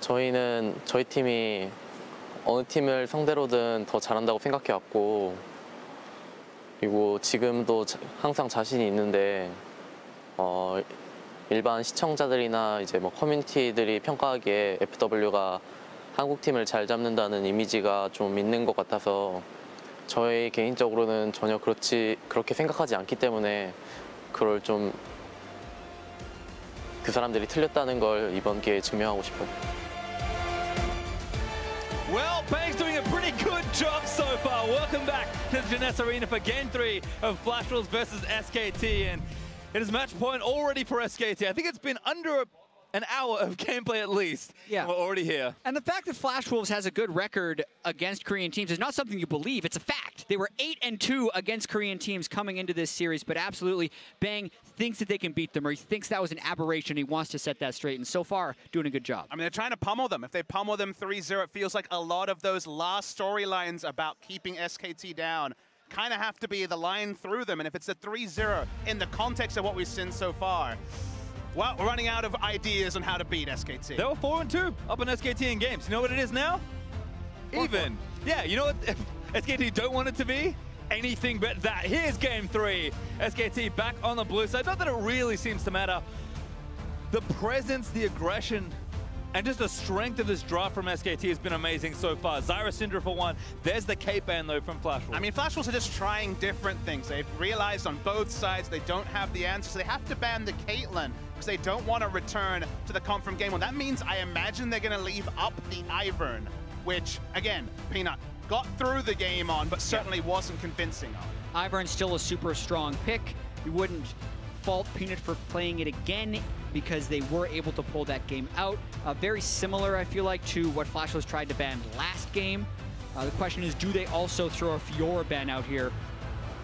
저희 팀이 어느 팀을 상대로든 더 잘한다고 생각해왔고, 그리고 지금도 항상 자신이 있는데 일반 시청자들이나 이제 뭐 커뮤니티들이 평가하기에 FW가 한국 팀을 잘 잡는다는 이미지가 좀 있는 것 같아서 저희 개인적으로는 전혀 그렇게 생각하지 않기 때문에 그걸 좀 그 사람들이 틀렸다는 걸 이번 기회에 증명하고 싶어요. Well, Bang's doing a pretty good job so far. Welcome back to the Jeunesse Arena for Game 3 of Flash Wolves versus SKT. And it is match point already for SKT. I think it's been under an hour of gameplay at least. Yeah. We're already here. And the fact that Flash Wolves has a good record against Korean teams is not something you believe, it's a fact. They were 8-2 against Korean teams coming into this series, but absolutely, Bang thinks that they can beat them, or he thinks that was an aberration. He wants to set that straight, and so far, doing a good job. I mean, they're trying to pummel them. If they pummel them 3-0, it feels like a lot of those last storylines about keeping SKT down kind of have to be the line through them. And if it's a 3-0 in the context of what we've seen so far, well, we're running out of ideas on how to beat SKT. They were 4-2 up on SKT in games. You know what it is now? Even. Yeah, you know what SKT don't want it to be? Anything but that. Here's game 3. SKT back on the blue side. Not that it really seems to matter. The presence, the aggression, and just the strength of this draft from SKT has been amazing so far. Zyra Syndra for one. There's the K-Ban though from Flash Wolves. I mean, Flash Wolves are just trying different things. They've realized on both sides they don't have the answers. They have to ban the Caitlyn because they don't want to return to the comp from game 1. That means I imagine they're going to leave up the Ivern, which, again, Peanut got through the game on, but certainly wasn't convincing on. Ivern's still a super strong pick. You wouldn't fault Peanut for playing it again because they were able to pull that game out. Very similar, I feel like, to what Flash Wolves tried to ban last game. The question is, do they also throw a Fiora ban out here?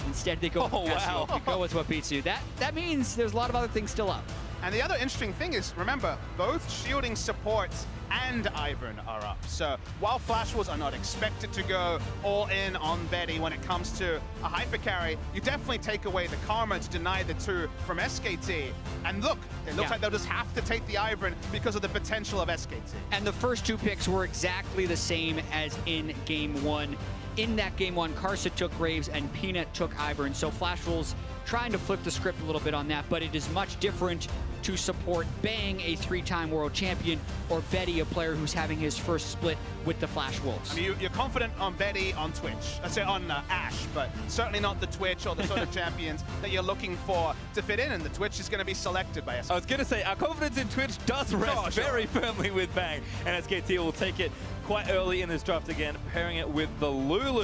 Instead, they go with wow. They go with what beats you. That means there's a lot of other things still up. And the other interesting thing is, remember, both shielding supports and Ivern are up. So while Flash Wolves are not expected to go all in on Betty when it comes to a hyper carry, you definitely take away the karma to deny the two from SKT. And look, it looks like they'll just have to take the Ivern because of the potential of SKT. And the first two picks were exactly the same as in game 1. In that game 1, Karsa took Graves and Peanut took Ivern. So Flash Wolves trying to flip the script a little bit on that, but it is much different to support Bang, a 3-time world champion, or Betty, a player who's having his first split with the Flash Wolves. I mean, you're confident on Betty on Twitch, I say on Ashe, but certainly not the Twitch or the sort of champions that you're looking for to fit in, and the Twitch is going to be selected by SKT. I was going to say, our confidence in Twitch does rest very firmly with Bang, and SKT will take it quite early in this draft again, pairing it with the Lulu.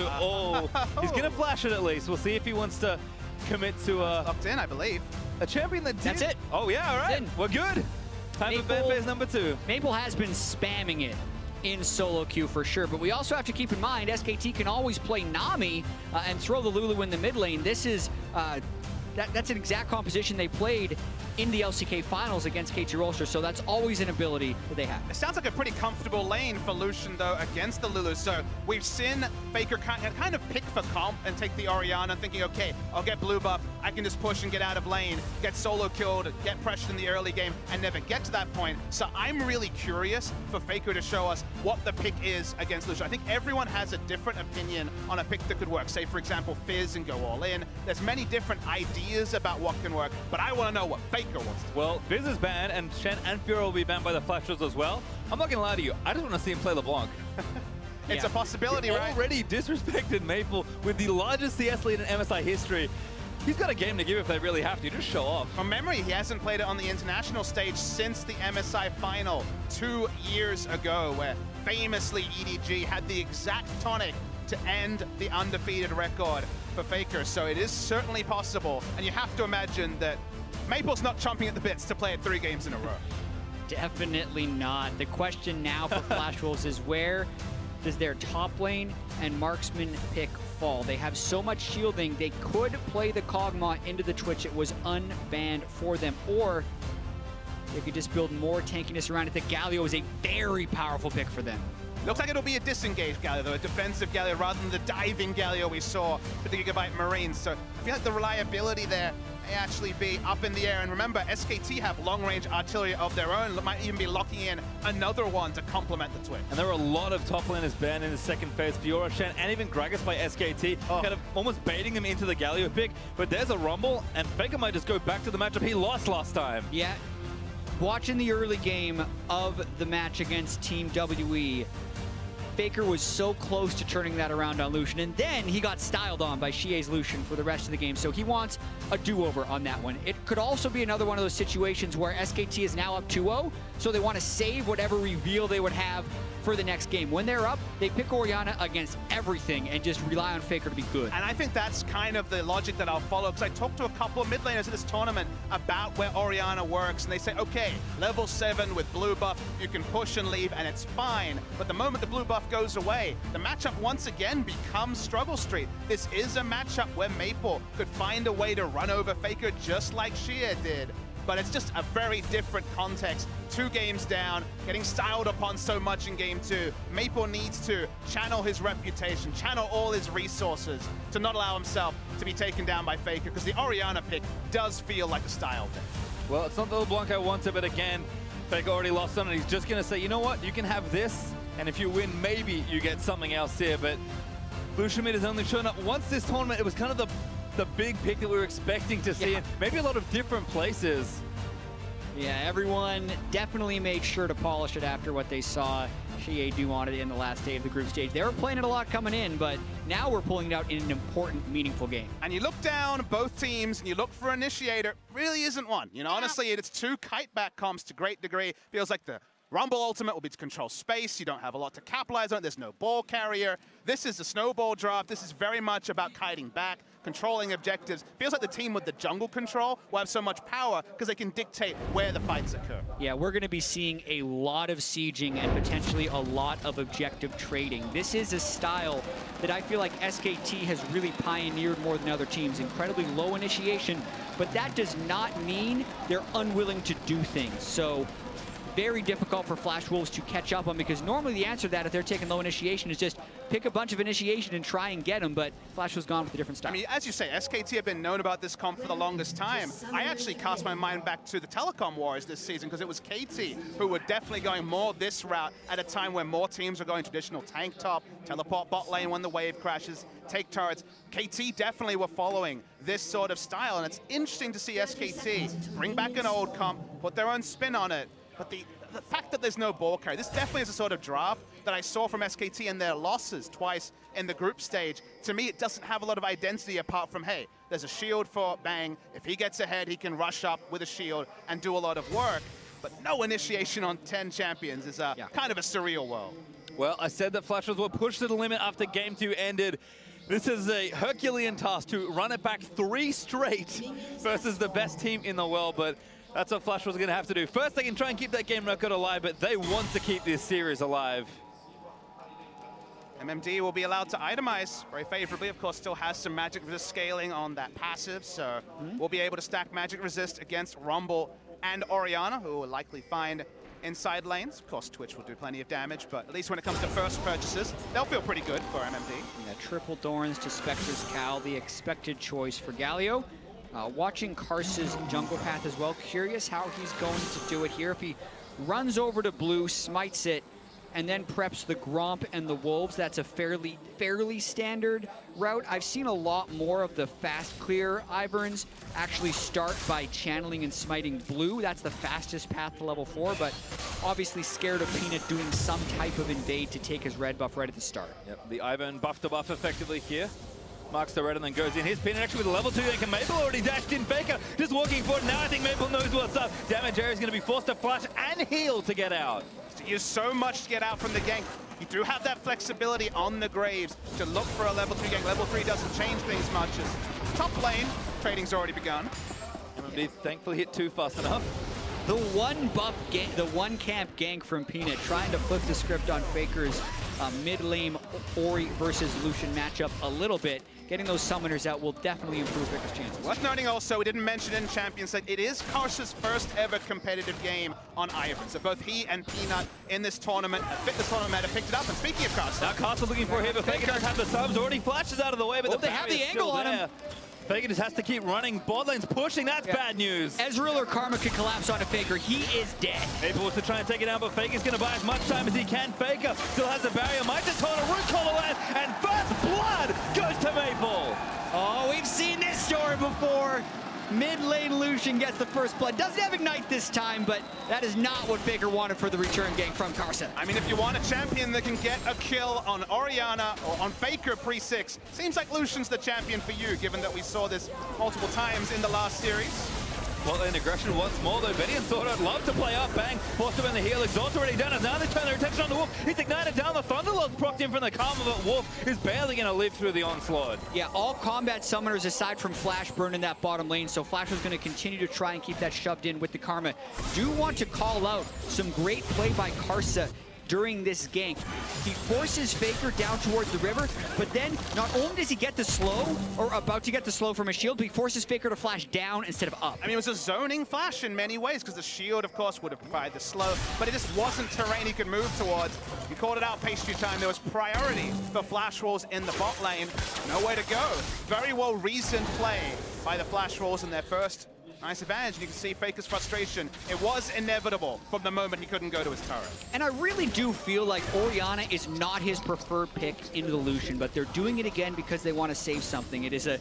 He's going to flash it at least. We'll see if he wants to commit to locked in, I believe. A champion that did. That's it. Oh yeah, all right. We're good. Time for ban phase number 2. Maple has been spamming it in solo queue for sure, but we also have to keep in mind SKT can always play Nami and throw the Lulu in the mid lane. This is that's an exact composition they played in the LCK finals against KT Rolster, so that's always an ability that they have. It sounds like a pretty comfortable lane for Lucian, though, against the Lulu. So we've seen Faker kind of pick for comp and take the Orianna, thinking, okay, I'll get blue buff, I can just push and get out of lane, get solo killed, get pressured in the early game, and never get to that point. So I'm really curious for Faker to show us what the pick is against Lucian. I think everyone has a different opinion on a pick that could work. Say, for example, Fizz and go all in. There's many different ideas about what can work, but I want to know what Faker wants to do. Well, Fizz is banned, and Shen and Fiora will be banned by the Flash Wolves as well. I'm not going to lie to you, I just want to see him play LeBlanc. It's a possibility, he right? Already disrespected Maple with the largest CS lead in MSI history. He's got a game to give if they really have to, just show off. From memory, he hasn't played it on the international stage since the MSI final 2 years ago, where famously EDG had the exact tonic to end the undefeated record for Faker. So it is certainly possible, and you have to imagine that Maple's not chomping at the bits to play it 3 games in a row. Definitely not. The question now for Flash Wolves is, where does their top lane and marksman pick fall? They have so much shielding, they could play the Kog'Maw into the Twitch. It was unbanned for them, or they could just build more tankiness around it. The Galio is a very powerful pick for them. Looks like it'll be a disengaged Galio, though, a defensive Galio rather than the diving Galio we saw for the Gigabyte Marines. So I feel like the reliability there may actually be up in the air. And remember, SKT have long-range artillery of their own. Might even be locking in another one to complement the Twitch. And there were a lot of top laners banned in the second phase. Fiora, Shen, and even Gragas by SKT, kind of almost baiting him into the Galio pick. But there's a Rumble, and Faker might just go back to the matchup he lost last time. Yeah, watching the early game of the match against Team WE, Faker was so close to turning that around on Lucian, and then he got styled on by Xie's Lucian for the rest of the game, so he wants a do-over on that one. It could also be another one of those situations where SKT is now up 2-0, so they want to save whatever reveal they would have for the next game. When they're up, they pick Orianna against everything and just rely on Faker to be good. And I think that's kind of the logic that I'll follow, because I talked to a couple of mid laners at this tournament about where Orianna works, and they say, okay, level 7 with blue buff, you can push and leave, and it's fine. But the moment the blue buff goes away, the matchup once again becomes Struggle Street. This is a matchup where Maple could find a way to run over Faker just like Xie did. But it's just a very different context. 2 games down, getting styled upon so much in game 2. Maple needs to channel his reputation, channel all his resources to not allow himself to be taken down by Faker, because the Orianna pick does feel like a style pick. Well, it's not the LeBlanc I wanted, but again, Faker already lost on it. He's just going to say, you know what, you can have this, and if you win, maybe you get something else here. But Lucian Mid has only shown up once this tournament. It was kind of the big pick that we were expecting to see, and maybe a lot of different places. Yeah, everyone definitely made sure to polish it after what they saw Xie do on it in the last day of the group stage. They were playing it a lot coming in, but now we're pulling it out in an important, meaningful game. And you look down both teams and you look for Initiator, really isn't one. You know, honestly, it's 2 kite back comps to great degree. Feels like the Rumble ultimate will be to control space. You don't have a lot to capitalize on. There's no ball carrier. This is the snowball draft. This is very much about kiting back, controlling objectives. Feels like the team with the jungle control will have so much power because they can dictate where the fights occur. Yeah, we're going to be seeing a lot of sieging and potentially a lot of objective trading. This is a style that I feel like SKT has really pioneered more than other teams. Incredibly low initiation, but that does not mean they're unwilling to do things. So very difficult for Flash Wolves to catch up on, because normally the answer to that, if they're taking low initiation, is just pick a bunch of initiation and try and get them, but Flash was gone with a different style. I mean, as you say, SKT have been known about this comp for the longest time. I actually cast my mind back to the Telecom Wars this season, because it was KT who were definitely going more this route at a time when more teams are going traditional tank top, teleport bot lane when the wave crashes, take turrets. KT definitely were following this sort of style, and it's interesting to see SKT bring back an old comp, put their own spin on it. But the fact that there's no ball carry, this definitely is a sort of draft that I saw from SKT in their losses twice in the group stage. To me, it doesn't have a lot of identity apart from, hey, there's a shield for Bang. If he gets ahead, he can rush up with a shield and do a lot of work. But no initiation on 10 champions is kind of a surreal world. Well, I said that Flash Wolves were pushed to the limit after game 2 ended. This is a Herculean task to run it back 3 straight versus the best team in the world, but that's what Flash was going to have to do. First, they can try and keep that game record alive, but they want to keep this series alive. MMD will be allowed to itemize very favorably. Of course, still has some magic resist scaling on that passive, so we'll be able to stack magic resist against Rumble and Orianna, who will likely find inside lanes. Of course, Twitch will do plenty of damage, but at least when it comes to first purchases, they'll feel pretty good for MMD. Yeah, triple Thorns to Spectre's Cal, the expected choice for Galio. Watching Karsa's jungle path as well. Curious how he's going to do it here. If he runs over to blue, smites it, and then preps the Gromp and the Wolves, that's a fairly standard route. I've seen a lot more of the fast clear Iverns actually start by channeling and smiting blue. That's the fastest path to level 4, but obviously scared of Peanut doing some type of invade to take his red buff right at the start. Yep, the Ivern buff to buff effectively here. Marks the red and then goes in. Here's Peanut actually with a level 2 link, and Maple already dashed in. Faker just walking forward. Now I think Maple knows what's up. Damage area is going to be forced to flash and heal to get out. Use so much to get out from the gank. You do have that flexibility on the Graves to look for a level 3 gank. Level 3 doesn't change things much as top lane, trading's already begun. MMD thankfully hit 2 fast enough. The one buff, the one camp gank from Peanut, trying to flip the script on Faker's mid-lane Ori versus Lucian matchup a little bit. Getting those summoners out will definitely improve Faker's chances. Worth noting also, we didn't mention in Champions League, it is Karsa's first ever competitive game on Ivern. So both he and Peanut in this tournament, fitness tournament, have picked it up. And speaking of Karsa, Now Karsa looking for him, but Faker does have the subs, already flashes out of the way, but they have the angle on him. Faker just has to keep running. Bot lane's pushing. That's bad news. Ezreal or Karma could collapse onto Faker. He is dead. Maple to try and take it down, but Faker's going to buy as much time as he can. Faker still has a barrier. Might just hold a root call away, and first blood goes to Maple. Oh, we've seen this story before. Mid-lane Lucian gets the first blood. Doesn't have Ignite this time, but that is not what Faker wanted for the return gank from Karsa. I mean, if you want a champion that can get a kill on Orianna or on Faker pre-6, seems like Lucian's the champion for you, given that we saw this multiple times in the last series. Well, in aggression once more, though. Betty and Sword would love to play up. Bang, forced him in the heel. Exhaust already done. As now they turn their attention on the Wolf. He's ignited down. The Thunderlord procced him from the Karma, but Wolf is barely going to live through the onslaught. Yeah, all combat summoners aside from Flash burn in that bottom lane, so Flash was going to continue to try and keep that shoved in with the Karma. Do want to call out some great play by Karsa during this gank. He forces Faker down towards the river, but then not only does he get the slow, or about to get the slow from a shield, but he forces Faker to flash down instead of up. I mean, it was a zoning flash in many ways, because the shield, of course, would have provided the slow, but it just wasn't terrain he could move towards. You called it out, Pastry Time. There was priority for Flash Wolves in the bot lane. Nowhere to go. Very well-reasoned play by the Flash Wolves in their first nice advantage. You can see Faker's frustration. It was inevitable from the moment he couldn't go to his turret. And I really do feel like Orianna is not his preferred pick into the Lucian, but they're doing it again because they want to save something. It is a,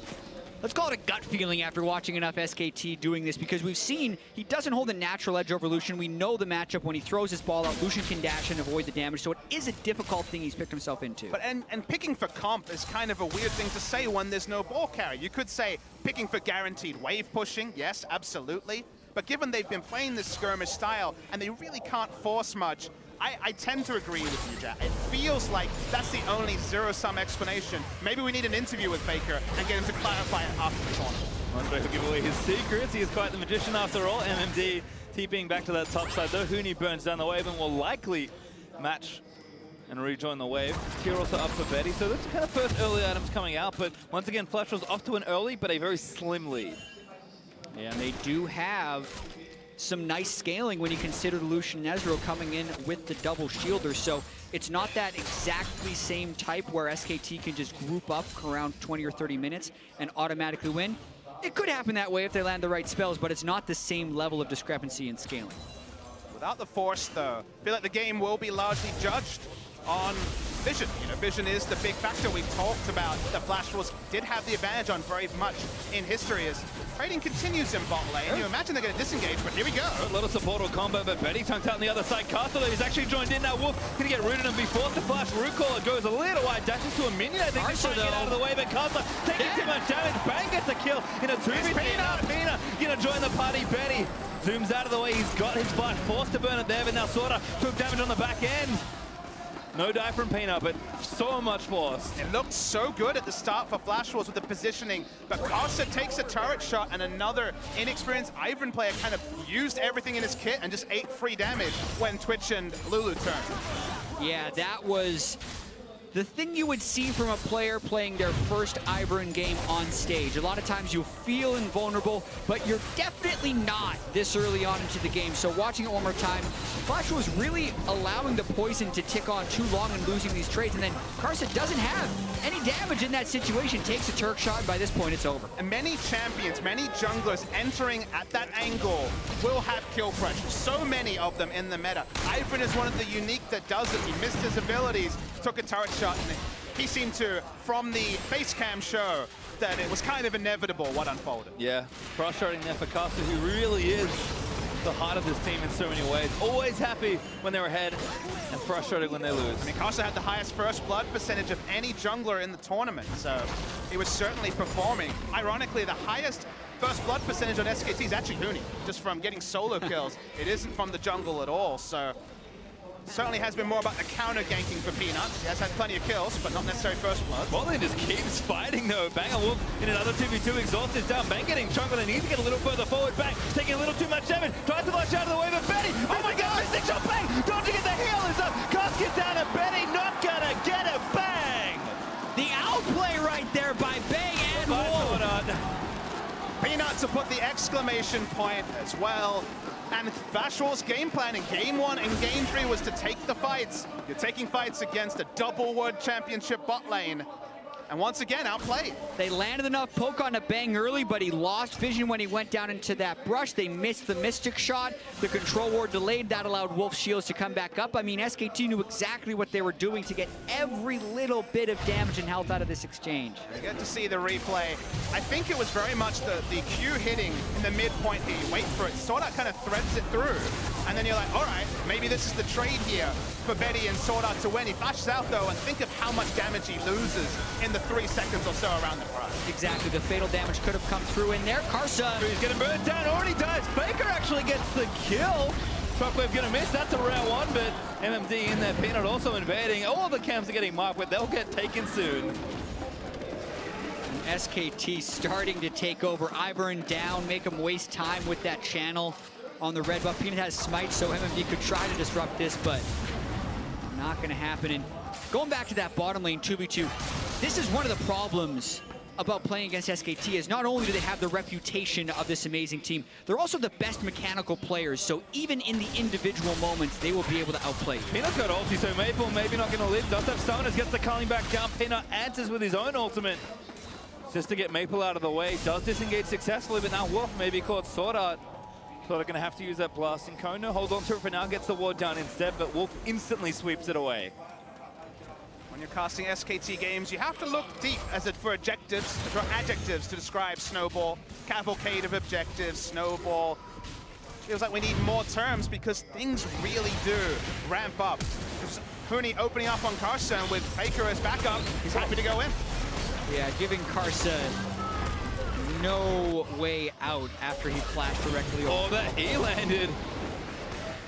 let's call it a gut feeling after watching enough SKT doing this, because we've seen he doesn't hold a natural edge over Lucian. We know the matchup. When he throws his ball out, Lucian can dash and avoid the damage, so it is a difficult thing he's picked himself into. But and picking for comp is kind of a weird thing to say when there's no ball carry. You could say picking for guaranteed wave pushing, yes, absolutely. But given they've been playing this skirmish style and they really can't force much, I tend to agree with you, Jack. It feels like that's the only zero-sum explanation. Maybe we need an interview with Faker and get him to clarify it after the tournament. Andre will give away his secrets. He is quite the magician after all. MMD TPing back to that top side, though. Huni burns down the wave and will likely match and rejoin the wave. Tier also up for Betty, so that's kind of first early items coming out, but once again, Flash was off to an early, but a very slim lead. Yeah, and they do have some nice scaling when you consider Lucian and Ezreal coming in with the double shielder, so it's not that exactly same type where SKT can just group up around 20 or 30 minutes and automatically win. It could happen that way if they land the right spells, but it's not the same level of discrepancy in scaling. Without the force, though, I feel like the game will be largely judged on vision. You know, vision is the big factor. We've talked about the Flash Wolves did have the advantage on very much in history as trading continues in bot lane. You imagine they're going to disengage, but here we go. A little support or combo, but Betty tunked out on the other side. Castle, though, he's actually joined in now. Wolf going to get rooted and be forced to flash. Root Caller goes a little wide, dashes to a minion. I think he's trying to get out of the way, but Castle taking too much damage. Bang gets a kill in a 2v3. Peanut going to join the party. Betty zooms out of the way. He's got his flash, forced to burn it there, but now Sorta took damage on the back end. No die from Peanut, but so much force. It looked so good at the start for Flash Wolves with the positioning, but Karsa takes a turret shot and another inexperienced Ivern player kind of used everything in his kit and just ate free damage when Twitch and Lulu turned. Yeah, that was the thing you would see from a player playing their first Ivern game on stage. A lot of times you feel invulnerable, but you're definitely not this early on into the game. So watching it one more time, Flash was really allowing the poison to tick on too long and losing these trades. And then Karsa doesn't have any damage in that situation. Takes a Turk shot, and by this point it's over. And many champions, many junglers entering at that angle will have kill pressure. So many of them in the meta. Ivern is one of the unique that does it. He missed his abilities, took a turret shot, and he seemed to, from the face cam show, that it was kind of inevitable what unfolded. Yeah, frustrating there for Karsa, who really is the heart of this team in so many ways. Always happy when they're ahead and frustrated when they lose. I mean, Karsa had the highest first blood percentage of any jungler in the tournament, so he was certainly performing. Ironically, the highest first blood percentage on SKT is actually Huni, just from getting solo kills. It isn't from the jungle at all, so certainly has been more about the counter ganking for Peanut. He has had plenty of kills, but not necessarily first blood. Botlane just keeps fighting though. Bang and Wolf in another 2v2. Exhaust is down. Bang getting chunk, and they need to get a little further forward. Bang taking a little too much damage. Tries to flash out of the way. exclamation point as well. And Flashwall's game plan in Game 1 and Game 3 was to take the fights. You're taking fights against a double World Championship bot lane. And once again, outplayed. They landed enough poke on a Bang early, but he lost vision when he went down into that brush. They missed the Mystic shot. The control ward delayed. That allowed Wolf's shields to come back up. I mean, SKT knew exactly what they were doing to get every little bit of damage and health out of this exchange. You get to see the replay. I think it was very much the Q hitting in the midpoint here. You wait for it, Sword Art kind of threads it through. And then you're like, all right, maybe this is the trade here for Betty and Sword Art to win. He flashes out though, and think of how much damage he loses in the 3 seconds or so around the crush. Exactly, the fatal damage could have come through in there. Karsa. He's gonna burn down, already does. Faker actually gets the kill. Shockwave gonna miss, that's a round 1, but MMD in there, Peanut also invading. All the camps are getting marked, but they'll get taken soon. And SKT starting to take over. Ivern down, make him waste time with that channel on the red buff. Peanut has smite, so MMD could try to disrupt this, but not gonna happen. And going back to that bottom lane 2v2, this is one of the problems about playing against SKT is not only do they have the reputation of this amazing team, they're also the best mechanical players, so even in the individual moments, they will be able to outplay you. Peanut's got ulti, so Maple maybe not gonna live. Does have summoners, gets the culling back down. Peanut answers with his own ultimate just to get Maple out of the way. Does disengage successfully, but now Wolf maybe caught Sword Art. Sword Art gonna have to use that blasting cone. No, hold on to it for now, gets the ward down instead, but Wolf instantly sweeps it away. When you're casting SKT games, you have to look deep for adjectives to describe Snowball. Cavalcade of objectives, Snowball. Feels like we need more terms because things really do ramp up. Huni opening up on Karsa, and with Faker as backup, he's happy to go in. Yeah, giving Karsa no way out after he flashed directly over. Oh, that he landed.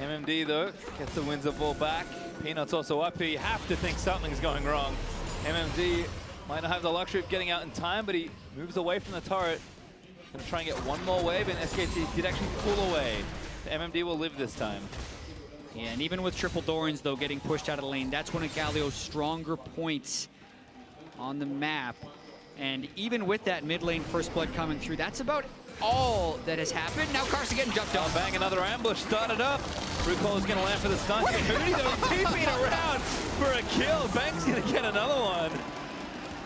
MMD though gets the Windsor ball back. Peanut's also up here. You have to think something's going wrong. MMD might not have the luxury of getting out in time, but he moves away from the turret. Gonna try and get one more wave, and SKT did actually pull away. The MMD will live this time. Yeah, and even with triple Dorans though getting pushed out of the lane, that's one of Galio's stronger points on the map. And even with that mid lane first blood coming through, that's about all that has happened. Now Karsa getting jumped on. Bang, another ambush started up. Recall is going to land for the stun. Huni though keeping around for a kill. Bang's going to get another one.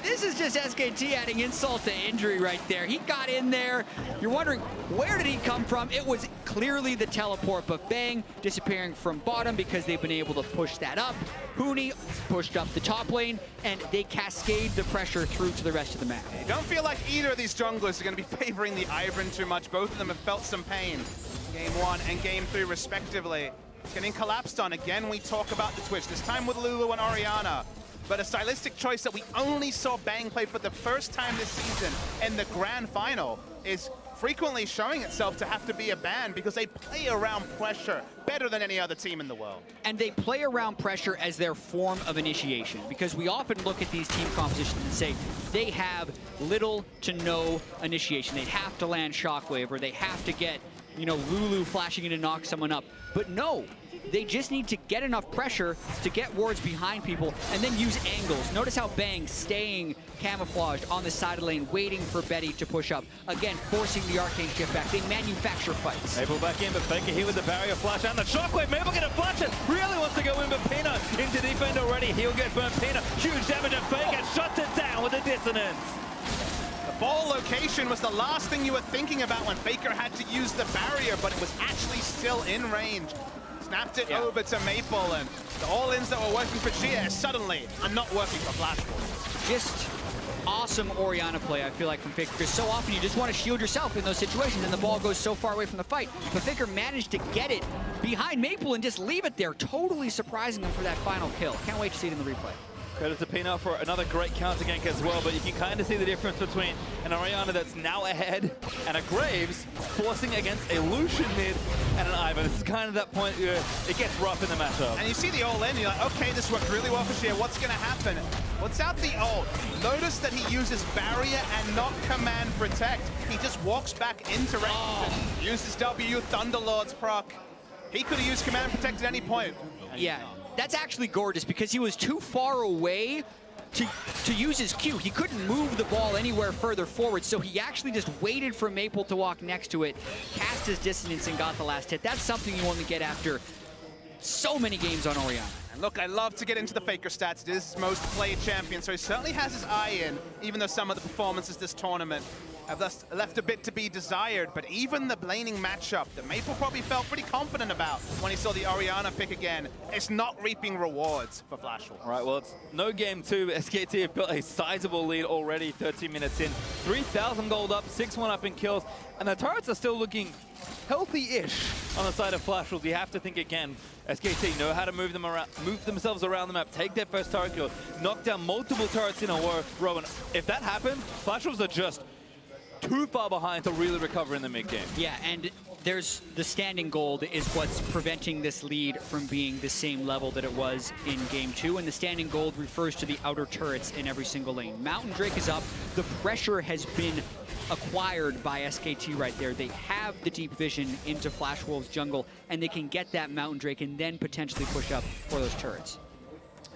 This is just SKT adding insult to injury right there. He got in there. You're wondering, where did he come from? It was clearly the teleport, but Bang disappearing from bottom because they've been able to push that up. Huni pushed up the top lane, and they cascade the pressure through to the rest of the map. I don't feel like either of these junglers are going to be favoring the Ivern too much. Both of them have felt some pain. Game 1 and Game 3 respectively. It's getting collapsed on. Again, we talk about the Twitch, this time with Lulu and Orianna. But a stylistic choice that we only saw Bang play for the first time this season in the grand final is frequently showing itself to have to be a ban because they play around pressure better than any other team in the world. And they play around pressure as their form of initiation, because we often look at these team compositions and say they have little to no initiation. They have to land Shockwave, or they have to get, you know, Lulu flashing in to knock someone up. But no, they just need to get enough pressure to get wards behind people and then use angles. Notice how Bang staying camouflaged on the side of the lane, waiting for Betty to push up. Again, forcing the Arcane shift back. They manufacture fights. Maple back in, but Faker here with the barrier flash and the Shockwave. Maple gonna flash it. Really wants to go in, but Peanut into deep end already. He'll get burnt. Peanut, huge damage and Faker shuts it down with a dissonance. The ball location was the last thing you were thinking about when Faker had to use the barrier, but it was actually still in range. Snapped it over to Maple, and the all-ins that were working for Gia suddenly are not working for Flashwall. Just awesome Orianna play, I feel like, from Faker, because so often you just want to shield yourself in those situations and the ball goes so far away from the fight. But Faker managed to get it behind Maple and just leave it there, totally surprising him for that final kill. Can't wait to see it in the replay. Credit to Peanut for another great counter gank as well, but you can kind of see the difference between an Orianna that's now ahead and a Graves forcing against a Lucian mid and an Ivern. This is kind of that point where it gets rough in the matchup. And you see the all-in, you're like, okay, this worked really well for Shia. What's going to happen? What's out the ult? Notice that he uses barrier and not command protect. He just walks back into range. Uses W, Thunderlord's proc. He could have used command protect at any point. Yeah. That's actually gorgeous because he was too far away to use his cue. He couldn't move the ball anywhere further forward, so he actually just waited for Maple to walk next to it, cast his dissonance, and got the last hit. That's something you only get after so many games on Orianna. And look, I love to get into the Faker stats. It is his most played champion, so he certainly has his eye in, even though some of the performances this tournament have left a bit to be desired. But even the laning matchup that Maple probably felt pretty confident about when he saw the Orianna pick again, it's not reaping rewards for Flashwolves. All right, well, it's no game two. SKT have built a sizable lead already, 13 minutes in. 3,000 gold up, 6-1 up in kills, and the turrets are still looking healthy-ish on the side of Flashwolves. You have to think again, SKT know how to move themselves around the map, take their first turret kill, knock down multiple turrets in a row, and if that happened, Flashwolves are just too far behind to really recover in the mid-game. Yeah, and there's the standing gold is what's preventing this lead from being the same level that it was in game 2, and the standing gold refers to the outer turrets in every single lane. Mountain Drake is up. The pressure has been acquired by SKT right there. They have the deep vision into Flashwolves jungle, and they can get that Mountain Drake and then potentially push up for those turrets.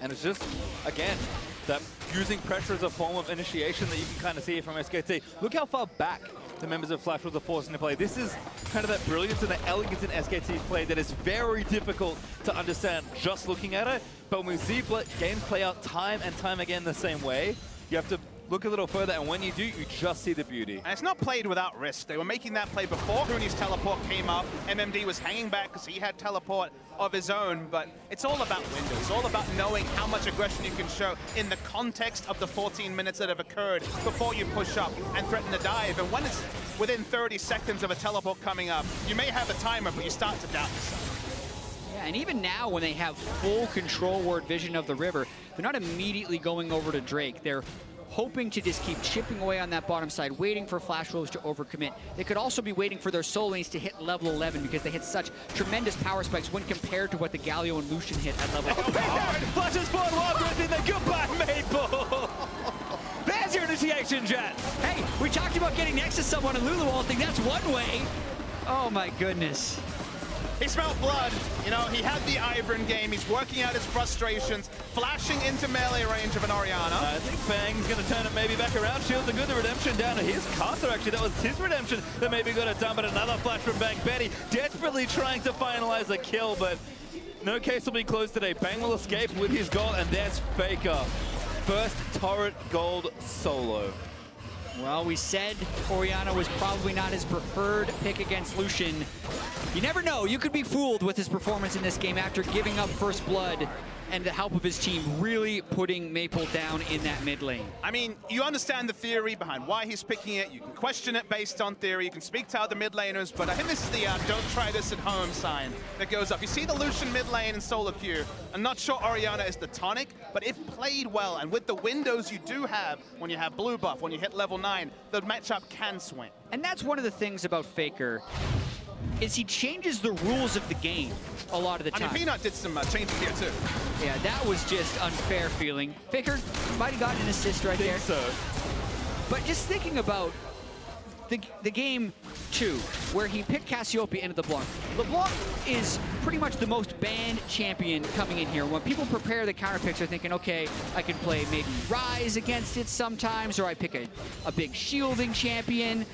And it's just, again, that using pressure as a form of initiation that you can kind of see from SKT. Look how far back the members of Flashwolves are forcing to play. This is kind of that brilliance and the elegance in SKT's play that is very difficult to understand just looking at it. But when we see games play out time and time again the same way, you have to look a little further, and when you do, you just see the beauty. And it's not played without risk. They were making that play before Huni's teleport came up. MMD was hanging back because he had teleport of his own, but it's all about windows. It's all about knowing how much aggression you can show in the context of the 14 minutes that have occurred before you push up and threaten to dive. And when it's within 30 seconds of a teleport coming up, you may have a timer, but you start to doubt yourself. Yeah, and even now when they have full control ward vision of the river, they're not immediately going over to Drake. They're hoping to just keep chipping away on that bottom side, waiting for Flashwolves to overcommit. They could also be waiting for their soul lanes to hit level 11 because they hit such tremendous power spikes when compared to what the Galio and Lucian hit at level 11. Flash has spawned Wildbird in the goodbye, Maple! There's your initiation, Jet! Hey, we talked about getting next to someone in Lulu Ulting. That's one way. Oh my goodness. He smelled blood. You know, he had the Ivern game. He's working out his frustrations, flashing into melee range of an Orianna. I think Fang's going to turn it maybe back around. Shields are good. The redemption down to his caster, actually. That was his redemption that maybe got it done, but another flash from Bang. Betty desperately trying to finalize a kill, but no case will be closed today. Bang will escape with his gold, and there's Faker. First turret gold solo. Well, we said Orianna was probably not his preferred pick against Lucian. You never know. You could be fooled with his performance in this game after giving up first blood and the help of his team really putting Maple down in that mid lane. I mean, you understand the theory behind why he's picking it. You can question it based on theory. You can speak to other mid laners, but I think this is the don't try this at home sign that goes up. You see the Lucian mid lane and solo queue. I'm not sure Orianna is the tonic, but if played well and with the windows you do have when you have blue buff, when you hit level 9, the matchup can swing. And that's one of the things about Faker, is he changes the rules of the game a lot of the time. I mean, Peanut did some changes here too. Yeah, that was just unfair feeling. Faker might have gotten an assist right there. So. But just thinking about the game 2, where he picked Cassiopeia into the LeBlanc. LeBlanc is pretty much the most banned champion coming in here. When people prepare the counter picks, they're thinking, okay, I can play maybe Ryze against it sometimes, or I pick a big shielding champion.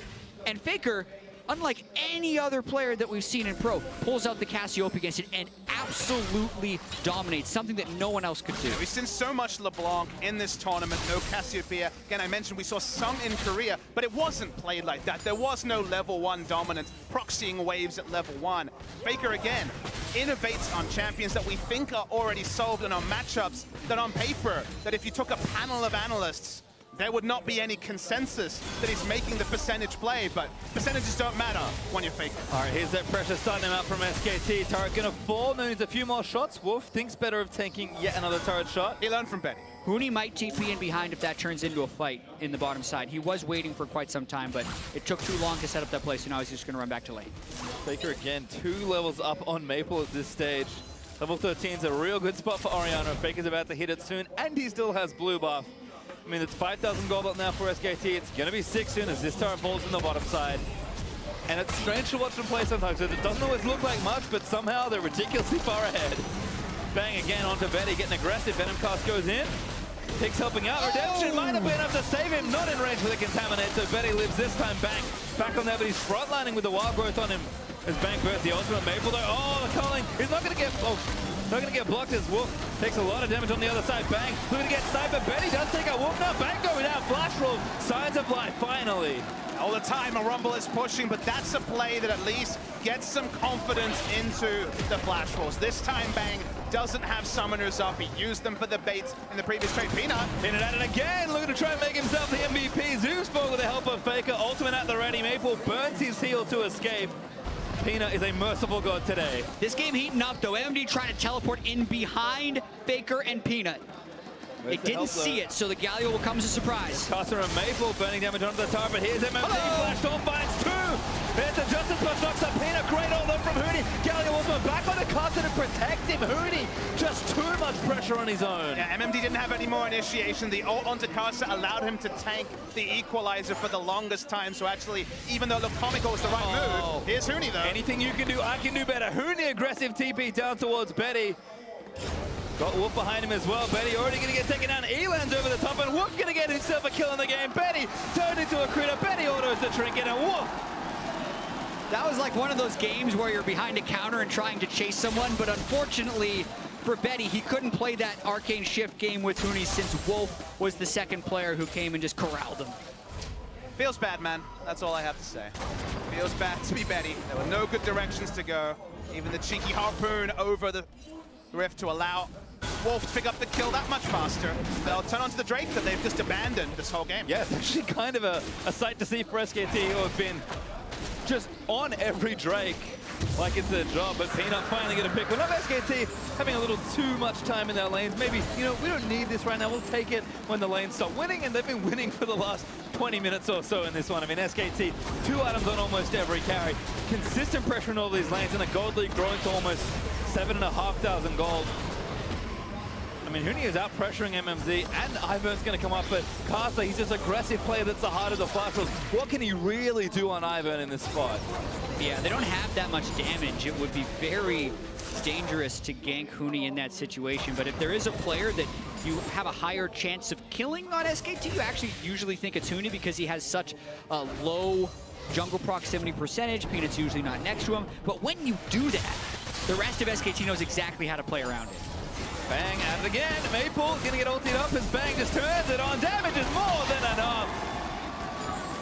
And Faker, unlike any other player that we've seen in Pro, pulls out the Cassiopeia against it and absolutely dominates, something that no one else could do. We've seen so much LeBlanc in this tournament, no Cassiopeia. Again, I mentioned we saw some in Korea, but it wasn't played like that. There was no level 1 dominance, proxying waves at level 1. Faker, again, innovates on champions that we think are already solved and on matchups that on paper, that if you took a panel of analysts, there would not be any consensus that he's making the percentage play, but percentages don't matter when you're Faker. All right, here's that pressure starting him out from SKT. Turret gonna fall, needs a few more shots. Wolf thinks better of taking yet another turret shot. He learned from Betty. Huni might TP in behind if that turns into a fight in the bottom side. He was waiting for quite some time, but it took too long to set up that play, so now he's just gonna run back to lane. Faker again, 2 levels up on Maple at this stage. Level 13 is a real good spot for Orianna. Faker's about to hit it soon, and he still has blue buff. I mean, it's 5,000 gold up now for SKT. It's going to be 6 soon as this turret falls in the bottom side. And it's strange to watch them play sometimes. It doesn't always look like much, but somehow they're ridiculously far ahead. Bang again onto Betty, getting aggressive. Venom cast goes in. Pig's helping out. Redemption might have been enough to save him. Not in range for the Contaminate, so Betty lives this time. Bang back on there, but he's frontlining with the Wild Growth on him. As Bang bursts the ultimate. Maple though, oh, the calling. He's not going to get, not going to get blocked as Wolf takes a lot of damage on the other side. Bang, looking to get sniped, but Betty does take a Wolf now. Bang going down, flash roll, signs of life, finally. All the time, a Rumble is pushing, but that's a play that at least gets some confidence into the flash rolls. This time, Bang doesn't have summoners up. He used them for the baits in the previous trade. Peanut. In and at it again, looking to try and make himself the MVP. Zeusborg with the help of Faker, ultimate at the ready. Maple burns his heel to escape. Peanut is a merciful god today. This game heating up though. MMD trying to teleport in behind Faker and Peanut. It didn't see it, so the Galio will come as a surprise. Custer and Maple burning damage onto the tower, but here's MMD, flashed on, finds two. There's the Justice Push, knocks up Peanut, great ult from Huni. Galio also back on the Custer to protect him. Huni, just too much pressure on his own. Yeah, MMD didn't have any more initiation. The ult onto Custer allowed him to tank the equalizer for the longest time, so actually, even though it looked comical was the right move, here's Huni though. Anything you can do, I can do better. Huni aggressive TP down towards Betty. Got Wolf behind him as well. Betty already going to get taken down. Elan's over the top, and Wolf going to get himself a kill in the game. Betty turned into a critter. Betty autos the trinket, and Wolf. That was like one of those games where you're behind a counter and trying to chase someone, but unfortunately for Betty, he couldn't play that Arcane Shift game with Huni since Wolf was the second player who came and just corralled him. Feels bad, man. That's all I have to say. Feels bad to be Betty. There were no good directions to go. Even the cheeky harpoon over the rift to allow Wolf to pick up the kill that much faster. They'll turn onto the Drake that they've just abandoned this whole game. Yeah, it's actually kind of a sight to see for SKT, who have been just on every Drake like it's their job, but Peanut finally get a pick. Well, not SKT having a little too much time in their lanes. Maybe, you know, we don't need this right now. We'll take it when the lanes stop winning, and they've been winning for the last 20 minutes or so in this one. I mean, SKT, 2 items on almost every carry. Consistent pressure in all these lanes, and the gold league growing to almost 7,500 gold. I mean, Huni is out pressuring MMZ, and Ivern's going to come up, but Carter, he's just aggressive player that's the heart of the flash rolls. What can he really do on Ivern in this spot? Yeah, they don't have that much damage. It would be very dangerous to gank Huni in that situation, but if there is a player that you have a higher chance of killing on SKT, you actually usually think it's Huni because he has such a low jungle proximity percentage. Peanut's usually not next to him, but when you do that, the rest of SKT knows exactly how to play around it. Bang at it again. Maple gonna get ulted up as Bang just turns it on. Damage is more than enough.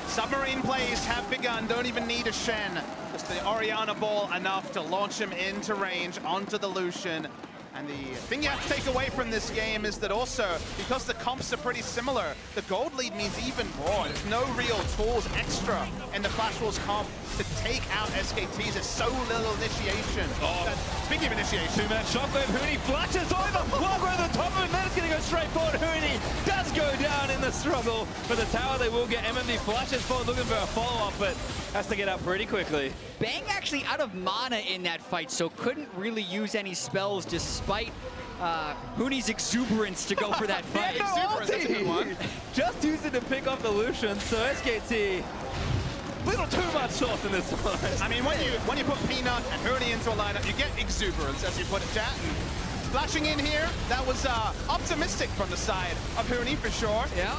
Submarine plays have begun. Don't even need a Shen. Just the Orianna ball enough to launch him into range onto the Lucian. And the thing you have to take away from this game is that also, because the comps are pretty similar, the gold lead means even more. There's no real tools extra in the Flash Wars comp to take out SKTs. There's so little initiation. Speaking of initiation, 2-man shockwave, Huni flashes over. Walker at the top of it, then it's going to go straight forward. Huni does go down in the struggle. For the tower, they will get MMD flashes forward, looking for a follow-up, but has to get out pretty quickly. Bang actually out of mana in that fight, so couldn't really use any spells despite Huni's exuberance to go for that fight. Yeah, no Exuberance, that's a good one. Just used it to pick off the Lucian, so SKT, little too much sauce in this one. I mean, when you put Peanut and Huni into a lineup, you get exuberance, as you put it, chat. And flashing in here, that was optimistic from the side of Huni for sure. Yeah.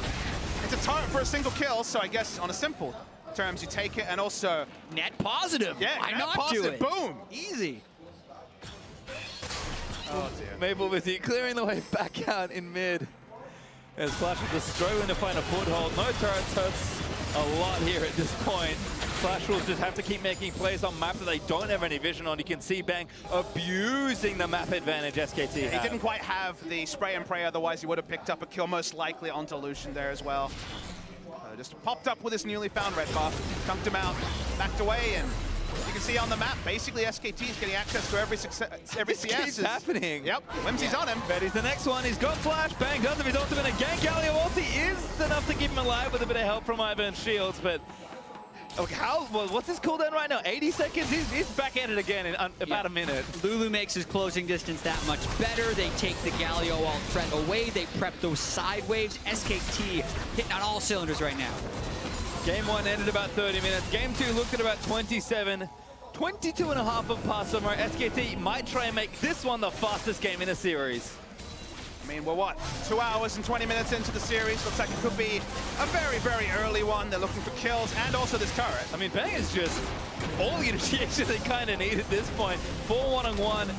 It's a target for a single kill, so I guess on a simple terms you take it, and also Net positive. yeah, Why net not positive. do it? Boom. Easy. Oh dear. Maple with you clearing the way back out in mid. As Flash is just struggling to find a foothold. No turrets hurts a lot here at this point. Flash will just have to keep making plays on map that they don't have any vision on. You can see Bang abusing the map advantage SKT He didn't quite have the spray and pray, otherwise he would have picked up a kill, most likely onto Lucian there as well. Just popped up with his newly found red buff, chunked him out, backed away, and you can see on the map, basically SKT is getting access to every This CS. keeps happening. Yep, Whimsy's on him. Betty's the next one. He's got Flash. Bang does have his ultimate again. Galio ulti is enough to keep him alive with a bit of help from Ivern's shields, but okay, what's his cooldown right now? 80 seconds? He's back at it again in about a minute. Lulu makes his closing distance that much better. They take the Galio ult threat away. They prep those side waves. SKT hitting on all cylinders right now. Game 1 ended about 30 minutes. Game 2 looked at about 27. 22 and a half of pass somewhere. SKT might try and make this one the fastest game in a series. mean, we're what, 2 hours and 20 minutes into the series. Looks like it could be a very, very early one. They're looking for kills and also this turret. I mean, Bang is just all the initiation they kind of need at this point. 4-1-on-1.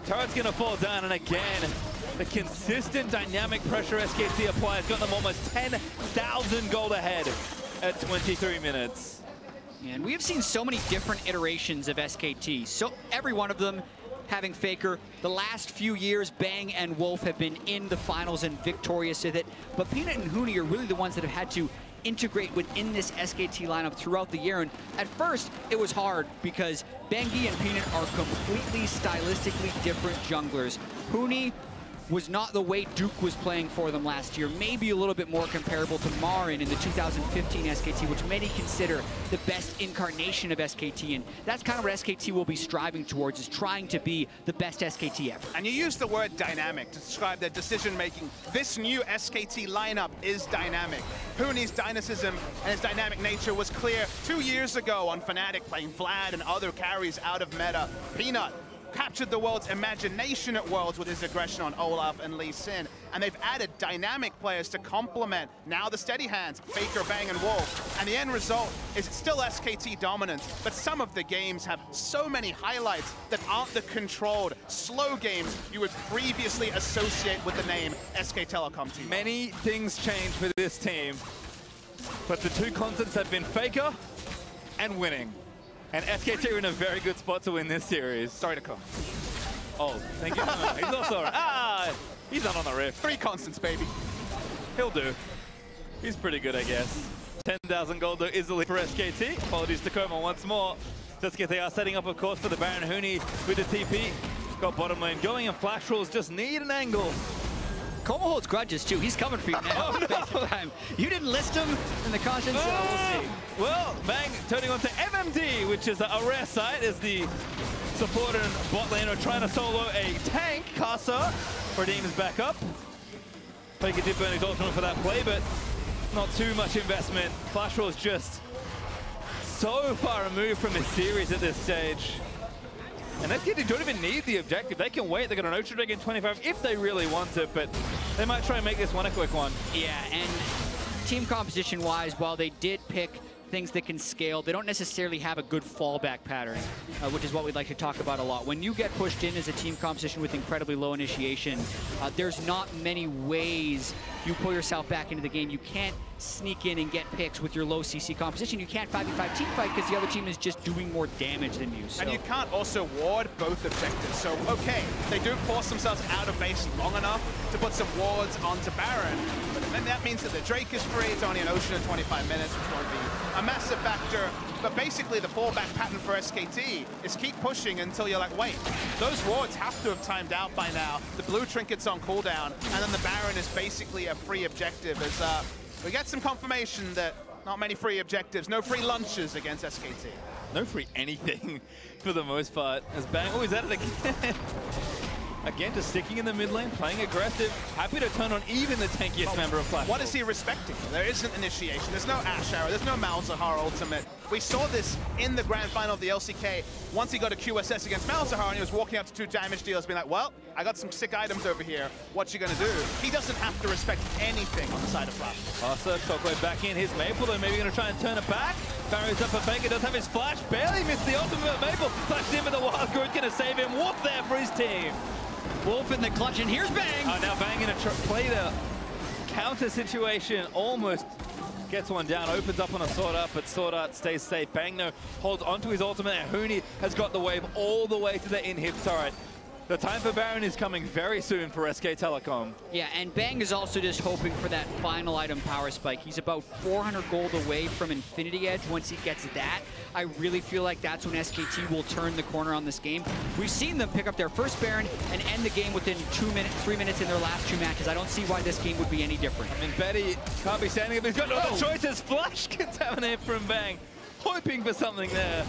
Turret's going to fall down, and again, the consistent dynamic pressure SKT applies got them almost 10,000 gold ahead at 23 minutes. And we have seen so many different iterations of SKT. So every one of them having Faker. The last few years, Bang and Wolf have been in the finals and victorious with it. But Peanut and Huni are really the ones that have had to integrate within this SKT lineup throughout the year. And at first, it was hard because Bengi and Peanut are completely stylistically different junglers. Huni was not the way Duke was playing for them last year. Maybe a little bit more comparable to Marin in the 2015 SKT, which many consider the best incarnation of SKT. And that's kind of what SKT will be striving towards, is trying to be the best SKT ever. And you use the word dynamic to describe their decision-making. This new SKT lineup is dynamic. Huni's dynamism and his dynamic nature was clear 2 years ago on Fnatic, playing Vlad and other carries out of meta. Peanut captured the world's imagination at Worlds with his aggression on Olaf and Lee Sin. And they've added dynamic players to complement now the steady hands, Faker, Bang, and Wolf. And the end result is it's still SKT dominant, but some of the games have so many highlights that aren't the controlled, slow games you would previously associate with the name SK Telecom team. Many things change for this team, but the two constants have been Faker and winning. And SKT are in a very good spot to win this series. Sorry to come. Oh, thank you. No, he's also he's not on the riff. 3 constants, baby. He'll do. He's pretty good, I guess. 10,000 gold though easily for SKT. Apologies to Coma once more. SKT are setting up, of course, for the Baron. Huni with the TP. Got bottom lane going, and Flash Rolls just need an angle. Coma holds grudges too. He's coming for you now. Oh, no. You didn't list him in the conscience, so we'll see. Well, Bang turning on to MMD, which is a rare sight as the supporter and bot lane are trying to solo a tank. Casa redeems back up. Faker did burn his ultimate for that play, but not too much investment. Flash Roll is just so far removed from this series at this stage. And SKT don't even need the objective. They can wait. They got an Ocean Dragon 25 if they really want it, but they might try and make this one a quick one. Yeah, and team composition-wise, while they did pick things that can scale, they don't necessarily have a good fallback pattern, which is what we'd like to talk about a lot. When you get pushed in as a team composition with incredibly low initiation, there's not many ways you pull yourself back into the game. You can't sneak in and get picks with your low CC composition. You can't 5v5 team fight because the other team is just doing more damage than you. So. And you can't also ward both objectives. So, okay, they do force themselves out of base long enough to put some wards onto Baron, but then that means that the Drake is free. It's only an Ocean in 25 minutes, which won't be a massive factor. But basically, the fallback pattern for SKT is keep pushing until you're like, wait, those wards have to have timed out by now. The blue trinket's on cooldown, and then the Baron is basically a free objective. As we get some confirmation that not many free objectives, no free lunches against SKT. No free anything for the most part. As Bang, oh, he's at it again. Again, just sticking in the mid lane, playing aggressive, happy to turn on even the tankiest member of Flash. What is he respecting? There isn't initiation, there's no Ash Arrow, there's no Malzahar ultimate. We saw this in the grand final of the LCK. Once he got a QSS against Malzahar and he was walking up to 2 damage dealers being like, well, I got some sick items over here, what you gonna do? He doesn't have to respect anything on the side of Flash. Asa, Shockwave back in his Maple, though maybe gonna try and turn it back. Barrow's up for Faker, does have his flash, barely missed the ultimate of Maple. Flashed in with the Wild Growth, gonna save him. Wolf there for his team. Wolf in the clutch, and here's Bang! Oh, now Bang gonna play the counter situation, almost gets one down, opens up on a Sword Art, but Sword Art stays safe. Bang, though, holds onto his ultimate, and Huni has got the wave all the way to the in-hit turret. The time for Baron is coming very soon for SK Telecom. Yeah, and Bang is also just hoping for that final item power spike. He's about 400 gold away from Infinity Edge. Once he gets that, I really feel like that's when SKT will turn the corner on this game. We've seen them pick up their first Baron and end the game within 3 minutes in their last 2 matches. I don't see why this game would be any different. I mean, Betty can't be standing up. He's got no other choices. Flash contaminate from Bang. Hoping for something there.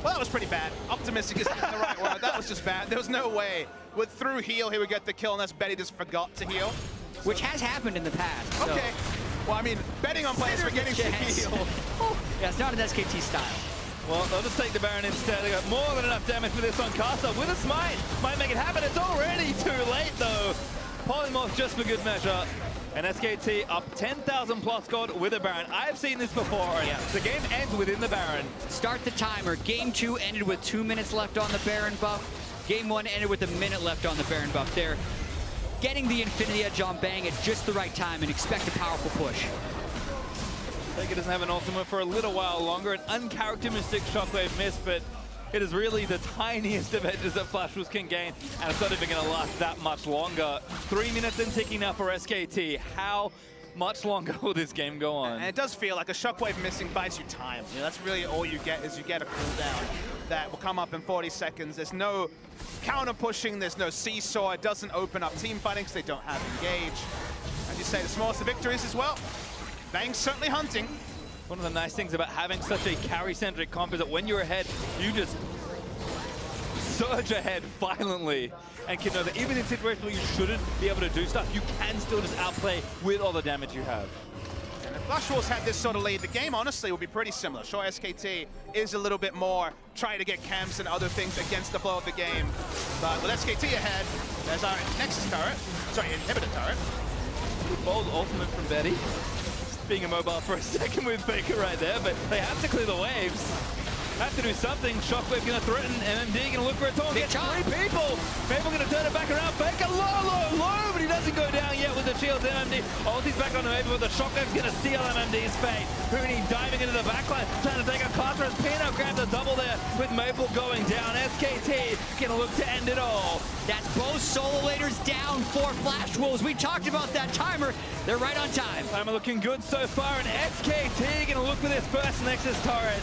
Well, that was pretty bad. Optimistic isn't the right word. That was just bad. There was no way through heal he would get the kill unless Betty just forgot to heal. Which has happened in the past. So. Okay. Well, I mean, betting on players forgetting to heal. Yeah, it's not an SKT style. Well, they'll just take the Baron instead. They got more than enough damage for this on Casa with a smite. Might make it happen. It's already too late, though. Polymorph just for good measure. And SKT up 10,000 plus gold with a Baron. I've seen this before. Yeah. The game ends within the Baron. Start the timer. Game 2 ended with 2 minutes left on the Baron buff. Game 1 ended with a minute left on the Baron buff. They're getting the Infinity Edge on Bang at just the right time and expect a powerful push. Faker doesn't have an ultimate for a little while longer. An uncharacteristic shockwave miss, but it is really the tiniest of edges that Flash Wolves can gain, and it's not even going to last that much longer. 3 minutes and ticking now for SKT. How much longer will this game go on? And it does feel like a shockwave missing buys you time. You know, that's really all you get, is you get a cooldown that will come up in 40 seconds. There's no counter pushing, there's no seesaw. It doesn't open up team fighting because they don't have engage. As you say, the smallest of victories as well. Bang's certainly hunting. One of the nice things about having such a carry-centric comp is that when you're ahead, you just surge ahead violently and can know that even in situations where you shouldn't be able to do stuff, you can still just outplay with all the damage you have. And if Flash Wolves had this sort of lead, the game honestly would be pretty similar. Sure, SKT is a little bit more trying to get camps and other things against the flow of the game. But with SKT ahead, there's our Nexus turret, sorry, inhibitor turret. Bold ultimate from Betty. Being immobile for a second with Faker right there, but they have to clear the waves. Have to do something. Shockwave gonna threaten, MMD gonna look for a taunt. Gets 3 people. Fable gonna turn it back around. Faker low, but he doesn't go down yet with the shields. MMD ulti's back on the Maple, but the Shockwave's gonna seal MMD's fate. Huni diving into the backline, trying to take a cluster as Pino grabs a double there with Maple going down. SKT gonna look to end it all. That's both solo laners down for Flash Wolves. We talked about that timer. They're right on time. Timer looking good so far, and SKT gonna look for this first Nexus turret.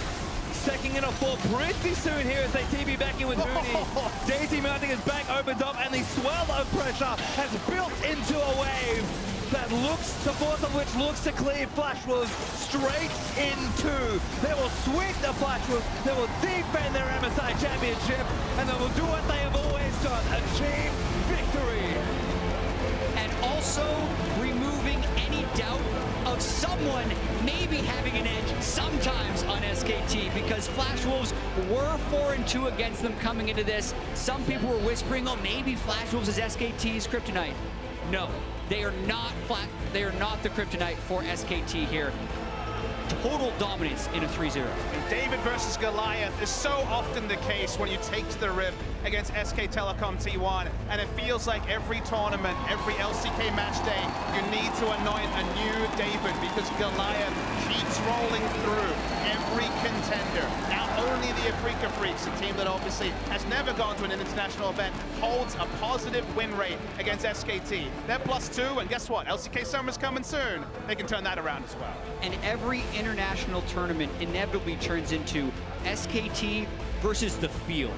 Second in a fall pretty soon here as they TB back in with Huni. Daisy mounting his back opens up, and the swell of pressure has built into a wave that looks, the force of which looks to cleave Flash Wolves straight into. They will sweep the Flash Wolves, they will defend their MSI championship, and they will do what they have always done, achieve victory. And also removing any doubt of someone maybe having an edge sometimes on SKT, because Flash Wolves were 4-2 against them coming into this. Some people were whispering, oh, maybe Flash Wolves is SKT's kryptonite. No, they are not they are not the kryptonite for SKT here. Total dominance in a 3-0. And David versus Goliath is so often the case when you take to the Rift against SK Telecom T1, and it feels like every tournament, every LCK match day, you need to anoint a new David because Goliath keeps rolling through every contender. Now only the Afrika Freaks, a team that obviously has never gone to an international event, holds a positive win rate against SKT. They're +2, and guess what? LCK Summer's coming soon. They can turn that around as well. And every international tournament inevitably turns into SKT versus the field.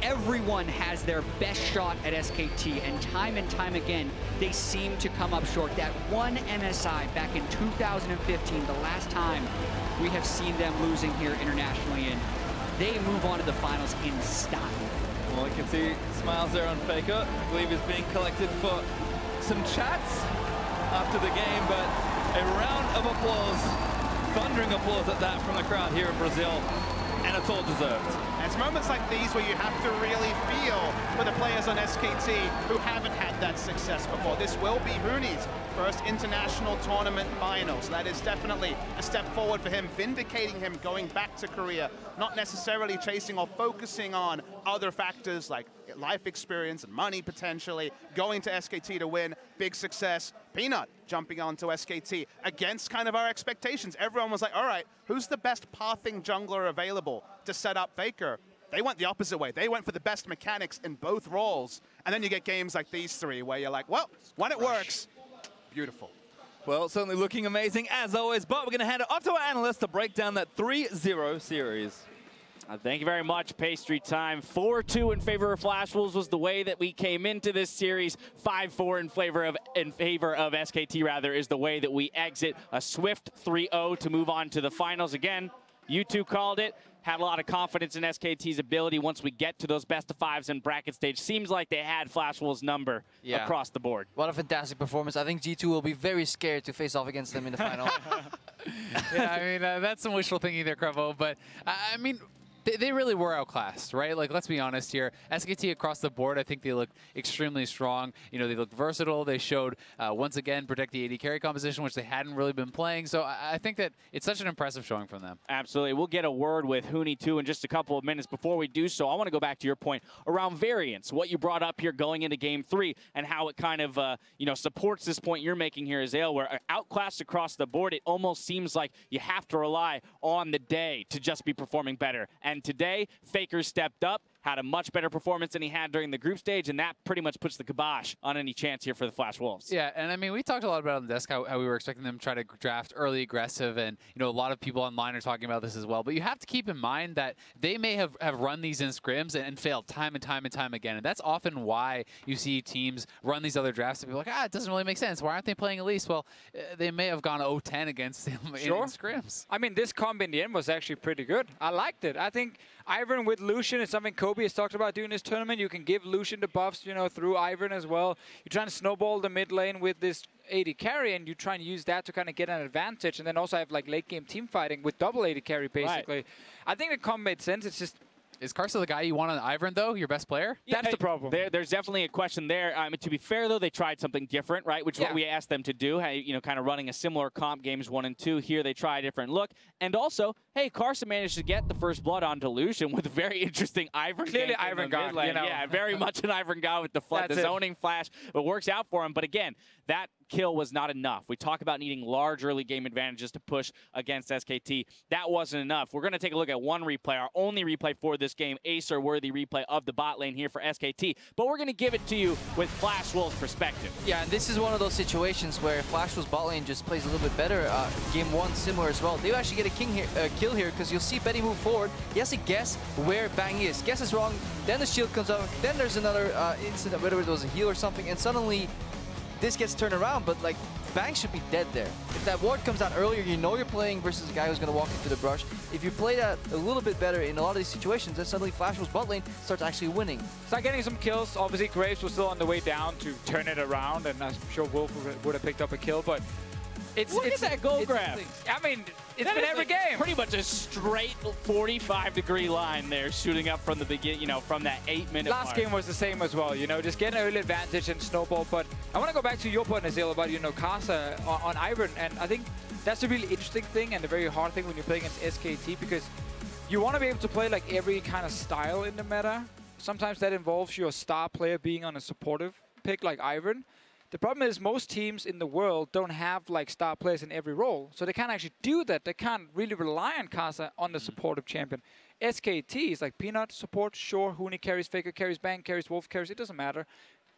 Everyone has their best shot at SKT, and time again, they seem to come up short. That one MSI back in 2015, the last time we have seen them losing here internationally, and they move on to the finals in style. Well, you can see smiles there on Faker. I believe he's being collected for some chats after the game, but a round of applause, thundering applause at that from the crowd here in Brazil, and it's all deserved. And it's moments like these where you have to really feel for the players on SKT who haven't had that success before. This will be Huni's first international tournament finals. That is definitely a step forward for him, vindicating him going back to Korea, not necessarily chasing or focusing on other factors like life experience and money potentially, going to SKT to win, big success. Peanut jumping onto SKT against kind of our expectations. Everyone was like, all right, who's the best pathing jungler available to set up Faker? They went the opposite way. They went for the best mechanics in both roles. And then you get games like these three where you're like, well, when it works, beautiful. Well, certainly looking amazing as always, but we're going to hand it off to our analyst to break down that 3-0 series. Thank you very much, Pastry Time. 4-2 in favor of Flash Wolves was the way that we came into this series. 5-4 in favor of SKT, rather, is the way that we exit. A swift 3-0 to move on to the finals. Again, you two called it. Had a lot of confidence in SKT's ability once we get to those best-of-5s and bracket stage. Seems like they had Flash Wolves' number across the board. What a fantastic performance. I think G2 will be very scared to face off against them in the final. Yeah, I mean, that's some wishful thinking there, Cravo. But, I mean, They really were outclassed, right? Like, let's be honest here. SKT across the board, I think they look extremely strong. You know, they look versatile. They showed, once again, protect the AD carry composition, which they hadn't really been playing. So I think that it's such an impressive showing from them. Absolutely. We'll get a word with Huni, too, in just a couple of minutes. Before we do so, I want to go back to your point around variance, what you brought up here going into Game 3 and how it kind of, you know, supports this point you're making here, Azale, where outclassed across the board, it almost seems like you have to rely on the day to just be performing better. And today, Faker stepped up, had a much better performance than he had during the group stage, and that pretty much puts the kibosh on any chance here for the Flash Wolves. Yeah, and I mean, we talked a lot about on the desk how we were expecting them to try to draft early aggressive, and you know, a lot of people online are talking about this as well. But you have to keep in mind that they may have run these in scrims and failed time and time again, and that's often why you see teams run these other drafts and be like, it doesn't really make sense. Why aren't they playing Elise? Well, they may have gone 0-10 against them in scrims. I mean, this comp in the end was actually pretty good. I liked it. I think Ivern with Lucian is something Kobe has talked about doing this tournament. You can give Lucian the buffs, you know, through Ivern as well. You're trying to snowball the mid lane with this AD carry, and you try and use that to kind of get an advantage, and then also have like late game team fighting with double AD carry, basically. Right. I think the comp made sense. It's just, is Karsa the guy you want on Ivern, though? Your best player? that's the problem. There's definitely a question there. To be fair, though, they tried something different, right? Which is what we asked them to do. You know, kind of running a similar comp games 1 and 2. Here they try a different look. And also, hey, Carson managed to get the first blood on Delusion with a very interesting Ivern. Clearly Ivern god, you know. Yeah, very much an Ivern god with the zoning flash. It works out for him. But again, that kill was not enough. We talk about needing large early game advantages to push against SKT. That wasn't enough. We're going to take a look at one replay, our only replay for this game, Acer-worthy replay of the bot lane here for SKT. But we're going to give it to you with Flash Wolves' perspective. Yeah, and this is one of those situations where Flash Wolves bot lane just plays a little bit better. Game 1 similar as well. They actually get a kill here because you'll see Betty move forward. He has to guess where Bang is. Guess is wrong, then the shield comes out, then there's another incident, whether it was a heal or something, and suddenly this gets turned around, but like Bang should be dead there. If that ward comes out earlier, you know you're playing versus a guy who's going to walk into the brush. If you play that a little bit better in a lot of these situations, then suddenly Flash Wolves bot lane starts actually winning. Start getting some kills. Obviously, Graves was still on the way down to turn it around, and I'm sure Wolf would have picked up a kill, but Look at that goal grab. I mean, it's been every game. Pretty much a straight 45-degree line there, shooting up from the beginning, you know, from that 8-minute Last game was the same as well, you know, just get an early advantage and snowball. But I want to go back to your point, Azale, about, you know, Karsa on Ivern, and I think that's a really interesting thing and a very hard thing when you're playing against SKT, because you want to be able to play like every kind of style in the meta. Sometimes that involves your star player being on a supportive pick like Ivern. The problem is most teams in the world don't have like star players in every role, so they can't actually do that. They can't really rely on Karsa on the supportive champion. SKT is like Peanut support, sure, Huni carries, Faker carries, Bang carries, Wolf carries, it doesn't matter.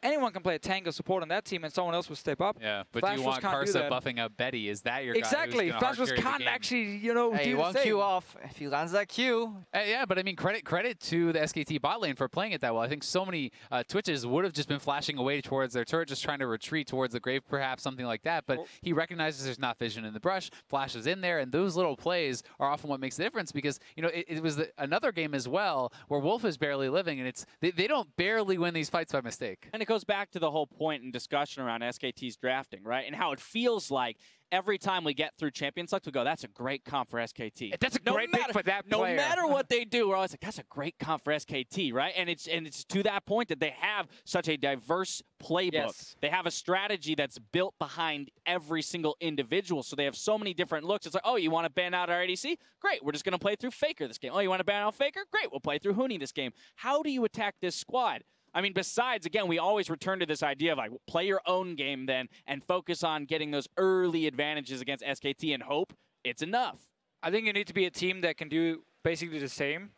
Anyone can play a tank or support on that team, and someone else will step up. Yeah, but do you want Karsa buffing out Betty? Is that your guy? Exactly. Flash Wolves can't actually, you know, hey, do one the same. Q off. If he lands that Q. Yeah, but I mean, credit to the SKT bot lane for playing it that well. I think so many Twitches would have just been flashing away towards their turret, just trying to retreat towards the grave, perhaps, something like that. But he recognizes there's not vision in the brush, flashes in there, and those little plays are often what makes the difference, because, you know, it was another game as well where Wolf is barely living, and they don't barely win these fights by mistake. And it goes back to the whole point and discussion around SKT's drafting, right? And how it feels like every time we get through Champion Select, we go, that's a great comp for SKT. That's a great pick for that player. No matter what they do, we're always like, that's a great comp for SKT, right? And it's to that point that they have such a diverse playbook. Yes. They have a strategy that's built behind every single individual. So they have so many different looks. It's like, oh, you want to ban out our ADC? Great, we're just going to play through Faker this game. Oh, you want to ban out Faker? Great, we'll play through Huni this game. How do you attack this squad? I mean, besides, again, we always return to this idea of, like, play your own game then and focus on getting those early advantages against SKT and hope it's enough. I think you need to be a team that can do basically the same.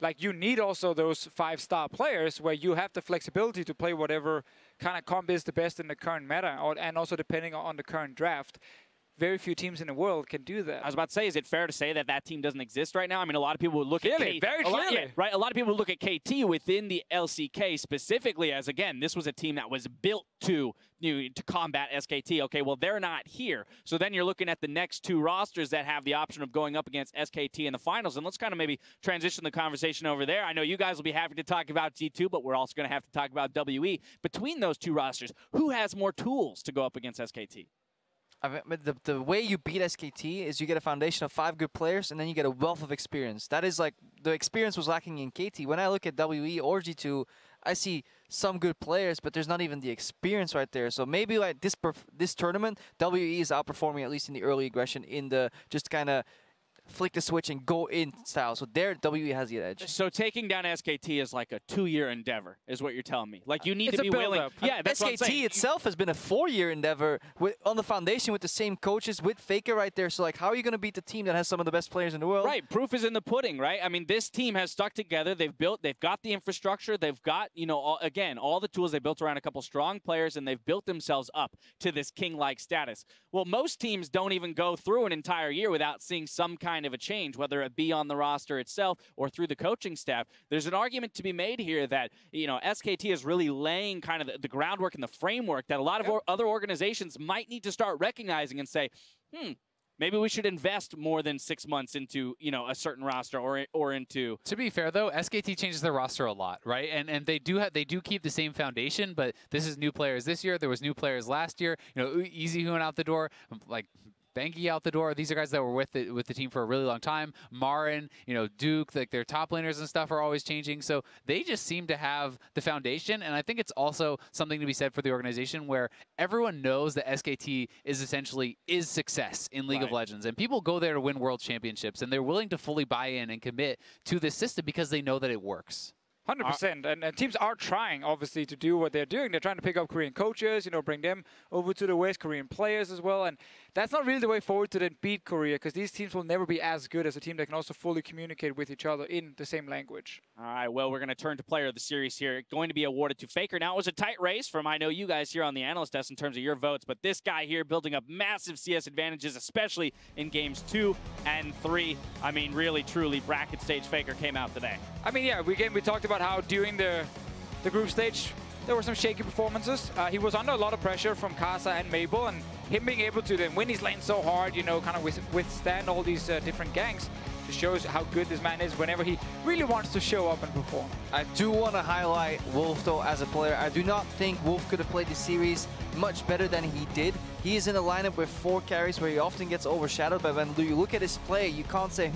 Like, you need also those 5-star players where you have the flexibility to play whatever kind of comp is the best in the current meta, and also depending on the current draft. Very few teams in the world can do that. I was about to say, is it fair to say that that team doesn't exist right now? I mean, a lot of people would look at KT. Very clearly. Right? A lot of people would look at KT within the LCK specifically as, again, this was a team that was built to combat SKT. Okay, well, they're not here. So then you're looking at the next two rosters that have the option of going up against SKT in the finals. And let's kind of maybe transition the conversation over there. I know you guys will be happy to talk about G2, but we're also going to have to talk about WE. Between those two rosters, who has more tools to go up against SKT? I mean, the way you beat SKT is you get a foundation of 5 good players, and then you get a wealth of experience. That is like, the experience was lacking in KT. When I look at WE or G2, I see some good players, but there's not even the experience right there. So maybe like this tournament, WE is outperforming, at least in the early aggression, in the just kind of flick the switch and go in style. So there, WE has the edge. So taking down SKT is like a 2-year endeavor, is what you're telling me. Like, you need to be willing. build-up. Yeah, that's what I'm saying. SKT itself has been a 4-year endeavor on the foundation with the same coaches, with Faker right there. So like, how are you going to beat the team that has some of the best players in the world? Right, proof is in the pudding, right? I mean, this team has stuck together. They've got the infrastructure. They've got, you know, all the tools they built around a couple strong players, and they've built themselves up to this king-like status. Well, most teams don't even go through an entire year without seeing some kind of a change, whether it be on the roster itself or through the coaching staff. There's an argument to be made here that, you know, SKT is really laying kind of the groundwork and the framework that a lot of other organizations might need to start recognizing and say, maybe we should invest more than 6 months into, you know, a certain roster or into. To be fair though, SKT changes their roster a lot, right? And they do keep the same foundation, but this is new players this year. There was new players last year. You know, Easy went out the door, like Banky out the door. These are guys that were with the team for a really long time. Marin, you know, Duke, like their top laners and stuff are always changing. So they just seem to have the foundation. And I think it's also something to be said for the organization where everyone knows that SKT is essentially success in League of Legends. And people go there to win world championships, and they're willing to fully buy in and commit to this system because they know that it works. 100%, and teams are trying, obviously, to do what they're doing. They're trying to pick up Korean coaches, you know, bring them over to the West, Korean players as well, and that's not really the way forward to then beat Korea, because these teams will never be as good as a team that can also fully communicate with each other in the same language. All right, well, we're going to turn to player of the series here. Going to be awarded to Faker. Now, it was a tight race from, I know you guys here on the analyst desk in terms of your votes, but this guy here building up massive CS advantages, especially in games 2 and 3. I mean, really, truly, bracket stage Faker came out today. I mean, yeah, we talked about how during the group stage, there were some shaky performances. He was under a lot of pressure from Kasa and Mabel, and him being able to then win his lane so hard, you know, kind of withstand all these different ganks, just shows how good this man is whenever he really wants to show up and perform. I do want to highlight Wolf, though, as a player. I do not think Wolf could have played the series much better than he did. He is in a lineup with 4 carries where he often gets overshadowed, but when you look at his play, you can't say,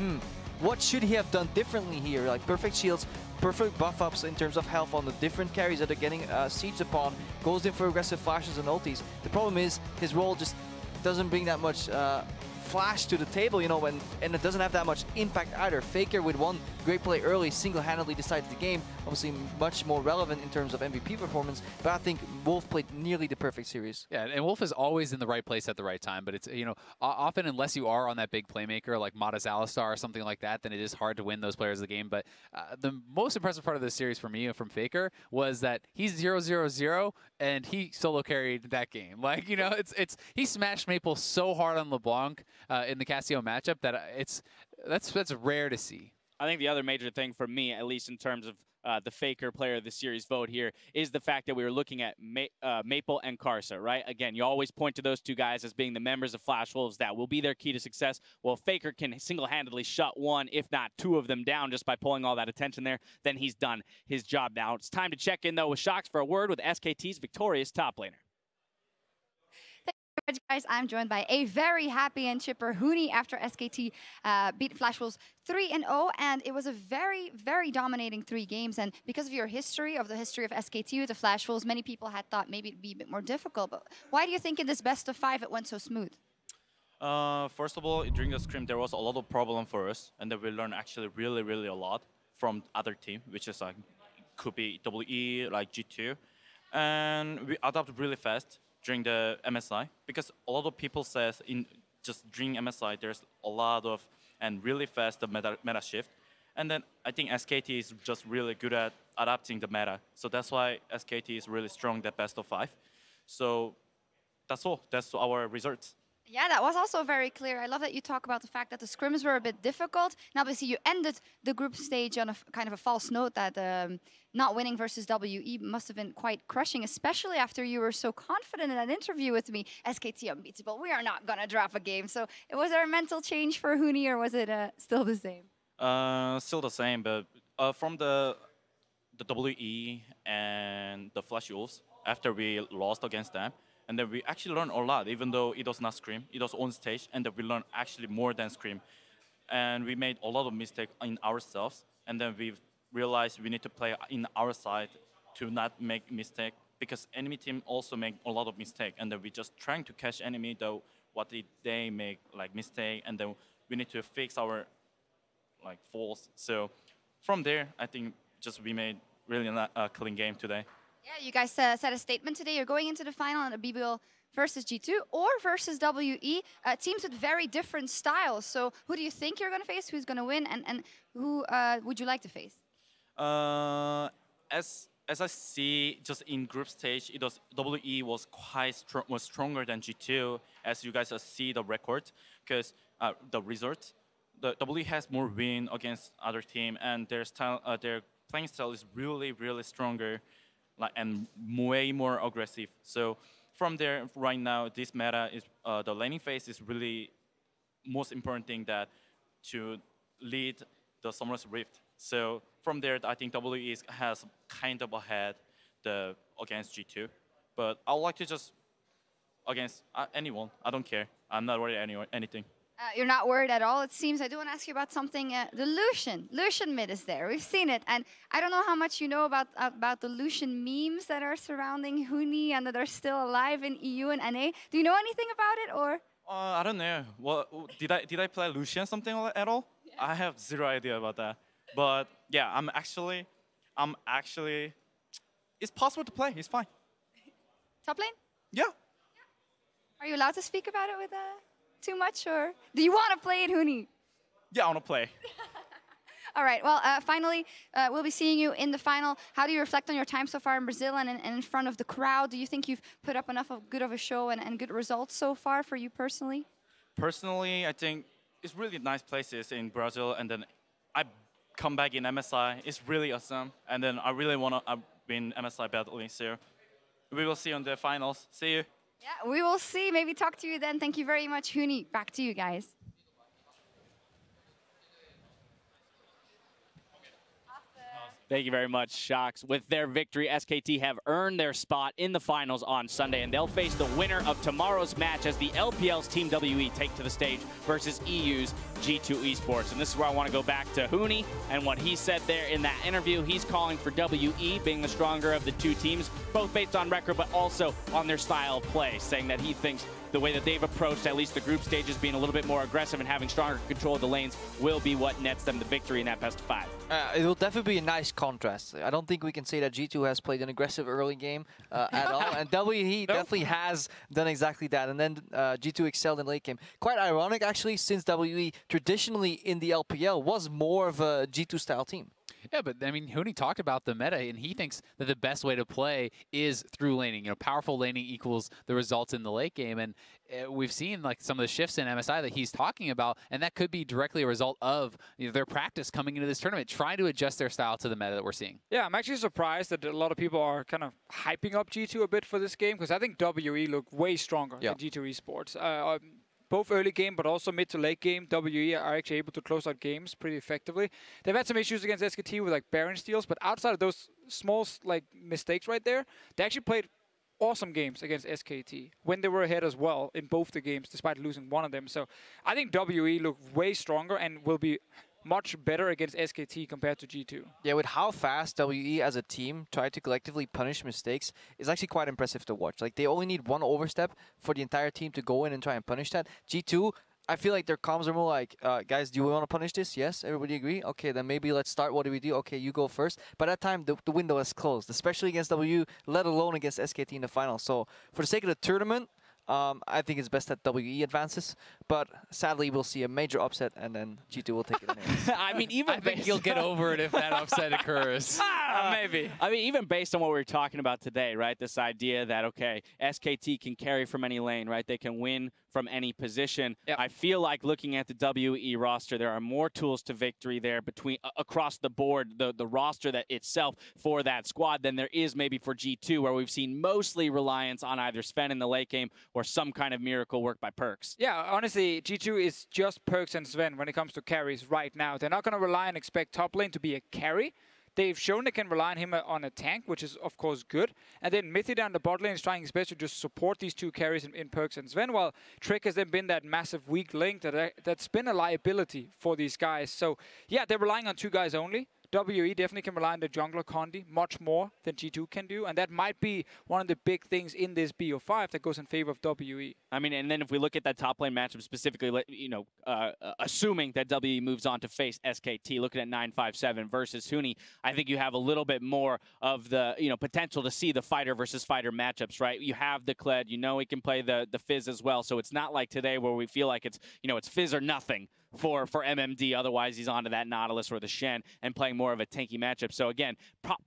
what should he have done differently here? Like, perfect shields, perfect buff-ups in terms of health on the different carries that are getting sieged upon, goes in for aggressive flashes and ultis. The problem is his role just doesn't bring that much flash to the table, you know, and it doesn't have that much impact either. Faker with one great play early single-handedly decides the game. Obviously much more relevant in terms of MVP performance, but I think Wolf played nearly the perfect series. Yeah, and Wolf is always in the right place at the right time, but it's, you know, often unless you are on that big playmaker like Modest Alistar or something like that, then it is hard to win those players of the game. But the most impressive part of this series for me from Faker was that he's 0-0-0 and he solo carried that game. Like, you know, he smashed Maple so hard on LeBlanc in the Casio matchup that that's rare to see. I think the other major thing for me, at least in terms of the Faker player of the series vote here, is the fact that we were looking at Maple and Karsa, right? Again, you always point to those two guys as being the members of Flash Wolves that will be their key to success. Well, Faker can single-handedly shut one, if not 2 of them down just by pulling all that attention there, then he's done his job now. It's time to check in, though, with Shox for a word with SKT's victorious top laner. Guys, I'm joined by a very happy and chipper Huni after SKT beat Flash Wolves 3-0, and it was a very, very dominating 3 games. And because of your history, of the history of SKT with the Flash Wolves, many people had thought maybe it'd be a bit more difficult. But why do you think in this best of 5 it went so smooth? First of all, during the scrim, there was a lot of problem for us, and then we learned actually really a lot from other team, which is like could be WE, like G2, and we adapted really fast during the MSI, because a lot of people says in just during MSI there's a lot of and really fast the meta shift, and then I think SKT is just really good at adapting the meta, so that's why SKT is really strong at best of 5. So that's all. That's our results. Yeah, that was also very clear. I love that you talk about the fact that the scrims were a bit difficult. Now, obviously, you ended the group stage on a kind of a false note that not winning versus WE must have been quite crushing, especially after you were so confident in that interview with me. SKT unbeatable. We are not going to drop a game. So was there a mental change for Huni, or was it still the same? Still the same, but from the WE and the Flash Wolves, after we lost against them, And then we actually learned a lot, even though it was not Scream, it was on stage, and then we learned actually more than Scream. And we made a lot of mistakes in ourselves, and then we realized we need to play in our side to not make mistake, because enemy team also make a lot of mistake, and then we just trying to catch enemy, though what did they make like mistake, and then we need to fix our like faults. So from there, I think just we made really a clean game today. Yeah, you guys said a statement today. You're going into the final on a BBL versus G2 or versus WE, teams with very different styles. So who do you think you're going to face? Who's going to win? And who would you like to face? As I see, just in group stage, it was WE was quite stronger than G2, as you guys see the record, because the result, the WE has more win against other team, and their style, their playing style is really stronger, like, and way more aggressive. So from there, right now, this meta is the laning phase is really most important thing that to lead the Summer's Rift. So from there, I think WE has kind of ahead against G2. But I would like to just against anyone. I don't care. I'm not worried anything. You're not worried at all, it seems. I do want to ask you about something. The Lucian mid is there. We've seen it. And I don't know how much you know about the Lucian memes that are surrounding Huni and that are still alive in EU and NA. Do you know anything about it, or? I don't know. Well, did I play Lucian something at all? Yeah. I have zero idea about that. But yeah, I'm actually, it's possible to play. It's fine. Top lane? Yeah. Are you allowed to speak about it with too much, or do you want to play it, Huni? Yeah, I want to play. All right. Well, finally, we'll be seeing you in the final. How do you reflect on your time so far in Brazil and in front of the crowd? Do you think you've put up enough of good of a show and good results so far for you personally? Personally, I think it's really nice places in Brazil, and then I come back in MSI. It's really awesome, and then I really want to win MSI badly. So we will see on the finals. See you. Yeah, we will see. Maybe talk to you then. Thank you very much, Huni. Back to you guys. Thank you very much, Shox. With their victory, SKT have earned their spot in the finals on Sunday, and they'll face the winner of tomorrow's match as the LPL's Team WE take to the stage versus EU's G2 Esports. And this is where I want to go back to Huni and what he said there in that interview. He's calling for WE being the stronger of the two teams, both based on record, but also on their style of play, saying that he thinks the way that they've approached at least the group stages, being a little bit more aggressive and having stronger control of the lanes, will be what nets them the victory in that best of 5. It will definitely be a nice contrast. I don't think we can say that G2 has played an aggressive early game at all, and WE definitely has done exactly that. And then G2 excelled in late game. Quite ironic, actually, since WE traditionally in the LPL was more of a G2 style team. Yeah, but I mean, Huni talked about the meta, and he thinks that the best way to play is through laning. You know, powerful laning equals the results in the late game, and we've seen like some of the shifts in MSI that he's talking about, and that could be directly a result of their practice coming into this tournament, trying to adjust their style to the meta that we're seeing. Yeah, I'm actually surprised that a lot of people are kind of hyping up G2 a bit for this game, because I think WE look way stronger than G2 Esports. Both early game, but also mid to late game, WE are actually able to close out games pretty effectively. They've had some issues against SKT with like Baron steals, but outside of those small like mistakes right there, they actually played awesome games against SKT when they were ahead as well in both the games, despite losing one of them. So I think WE look way stronger and will be much better against SKT compared to G2. Yeah, with how fast WE as a team try to collectively punish mistakes is actually quite impressive to watch. Like, they only need one overstep for the entire team to go in and try and punish that. G2, I feel like their comms are more like, guys, do we want to punish this? Yes, everybody agree? Okay, then maybe let's start. What do we do? Okay, you go first. By that time, the window is closed, especially against WE, let alone against SKT in the final. So for the sake of the tournament, I think it's best that WE advances, but sadly we'll see a major upset and then G2 will take it anyways. I mean, even I think he'll get over it if that upset occurs. Maybe. I mean, even based on what we were talking about today, right? This idea that, okay, SKT can carry from any lane, right? They can win from any position. Yep. I feel like looking at the WE roster, there are more tools to victory there between across the board, the roster that itself for that squad than there is maybe for G2, where we've seen mostly reliance on either Sven in the late game or some kind of miracle work by Perks. Yeah, honestly, G2 is just Perks and Sven when it comes to carries right now. They're not going to rely and expect top lane to be a carry. They've shown they can rely on him on a tank, which is of course good. And then Mithy down the bot lane is trying his best to just support these two carries in Perks and Sven, while Trick has then been that massive weak link that's been a liability for these guys. So yeah, they're relying on two guys only. WE definitely can rely on the jungler Condi much more than G2 can do, and that might be one of the big things in this BO5 that goes in favor of WE. I mean, and then if we look at that top lane matchup specifically, you know, assuming that WE moves on to face SKT, looking at 957 versus Huni, I think you have a little bit more of the, you know, potential to see the fighter versus fighter matchups, right? You have the Kled, you know he can play the Fizz as well, so it's not like today where we feel like it's, you know, it's Fizz or nothing for MMD. Otherwise, he's onto that Nautilus or the Shen and playing more of a tanky matchup. So again,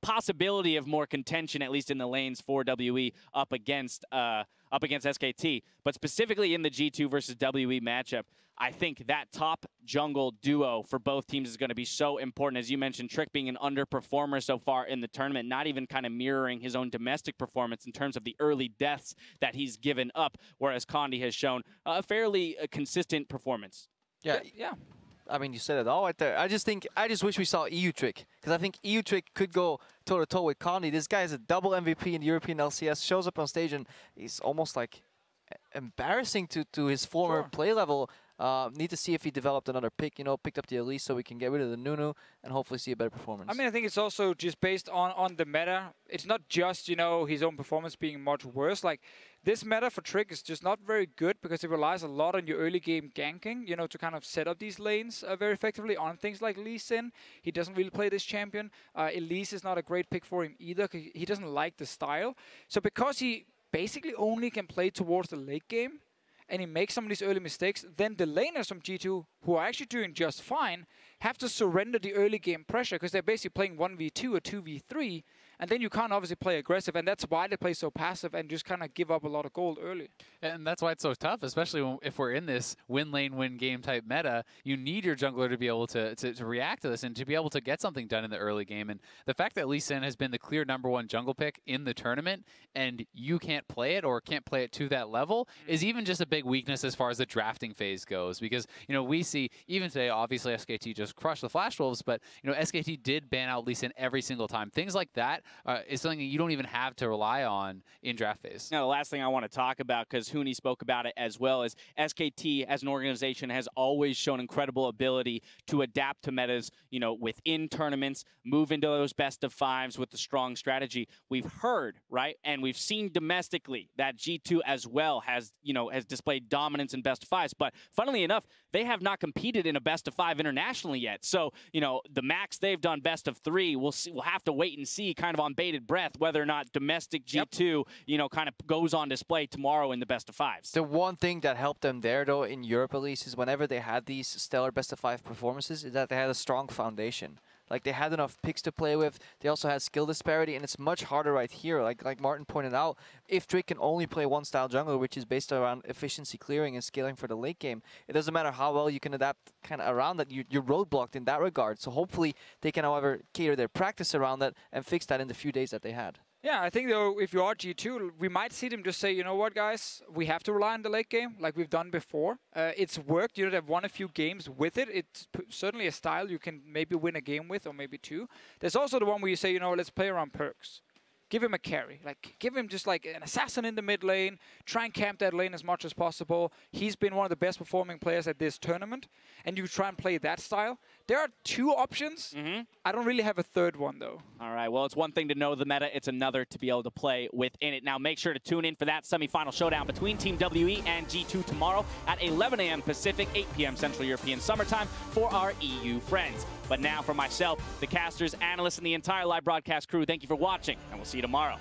possibility of more contention, at least in the lanes for WE up against SKT. But specifically in the G2 versus WE matchup, I think that top jungle duo for both teams is going to be so important. As you mentioned, Trick being an underperformer so far in the tournament, not even kind of mirroring his own domestic performance in terms of the early deaths that he's given up, whereas Condi has shown a fairly consistent performance. Yeah. I mean, you said it all right there. I just wish we saw EU Trick, because I think EU Trick could go toe-to-toe with Condi. This guy is a double MVP in the European LCS, shows up on stage, and he's almost like embarrassing to his former play level. Need to see if he developed another pick, you know, picked up the Elise so we can get rid of the Nunu and hopefully see a better performance. I mean, I think it's also just based on the meta. It's not just, you know, his own performance being much worse. Like, this meta for Trick is just not very good because it relies a lot on your early game ganking, you know, to kind of set up these lanes very effectively on things like Lee Sin. He doesn't really play this champion. Elise is not a great pick for him either. He doesn't like the style. So because he basically only can play towards the late game, and he makes some of these early mistakes, then the laners from G2, who are actually doing just fine, have to surrender the early game pressure because they're basically playing 1v2 or 2v3, and then you can't obviously play aggressive, and that's why they play so passive and just kind of give up a lot of gold early. And that's why it's so tough, especially if we're in this win lane, win game type meta. You need your jungler to be able to react to this and to be able to get something done in the early game. And the fact that Lee Sin has been the clear #1 jungle pick in the tournament and you can't play it or can't play it to that level is even just a big weakness as far as the drafting phase goes. Because, you know, we see, even today, obviously SKT just crushed the Flash Wolves, but, you know, SKT did ban out Lee Sin every single time. Things like that is something that you don't even have to rely on in draft phase. Now, the last thing I want to talk about, because Huni spoke about it as well, is SKT as an organization has always shown incredible ability to adapt to metas, you know, within tournaments, move into those best of fives with the strong strategy. We've heard, right, and we've seen domestically that G2 as well has, you know, has displayed dominance in best of fives, but funnily enough, they have not competed in a best of five internationally yet. So, you know, the max they've done best of three, we'll have to wait and see kind of on bated breath whether or not domestic G2, you know, kind of goes on display tomorrow in the best of fives. The one thing that helped them there, though, in Europe at least, is whenever they had these stellar best of five performances, is that they had a strong foundation. Like, they had enough picks to play with. They also had skill disparity, and it's much harder right here. Like Martin pointed out, if Drake can only play one style jungler, which is based around efficiency clearing and scaling for the late game, it doesn't matter how well you can adapt kind of around that. You're roadblocked in that regard. So hopefully they can, however, cater their practice around that and fix that in the few days that they had. Yeah, I think, though, if you are G2, we might see them just say, you know what, guys, we have to rely on the late game like we've done before. It's worked. You know, they've won a few games with it. It's certainly a style you can maybe win a game with, or maybe two. There's also the one where you say, you know, let's play around perks. Give him a carry. Like, give him just like an assassin in the mid lane. Try and camp that lane as much as possible. He's been one of the best performing players at this tournament. And you try and play that style. There are two options. I don't really have a third one, though. All right, well, it's one thing to know the meta. It's another to be able to play within it. Now, make sure to tune in for that semifinal showdown between Team WE and G2 tomorrow at 11 a.m. Pacific, 8 p.m. Central European Summertime for our EU friends. But now, for myself, the casters, analysts, and the entire live broadcast crew, thank you for watching, and we'll see you tomorrow.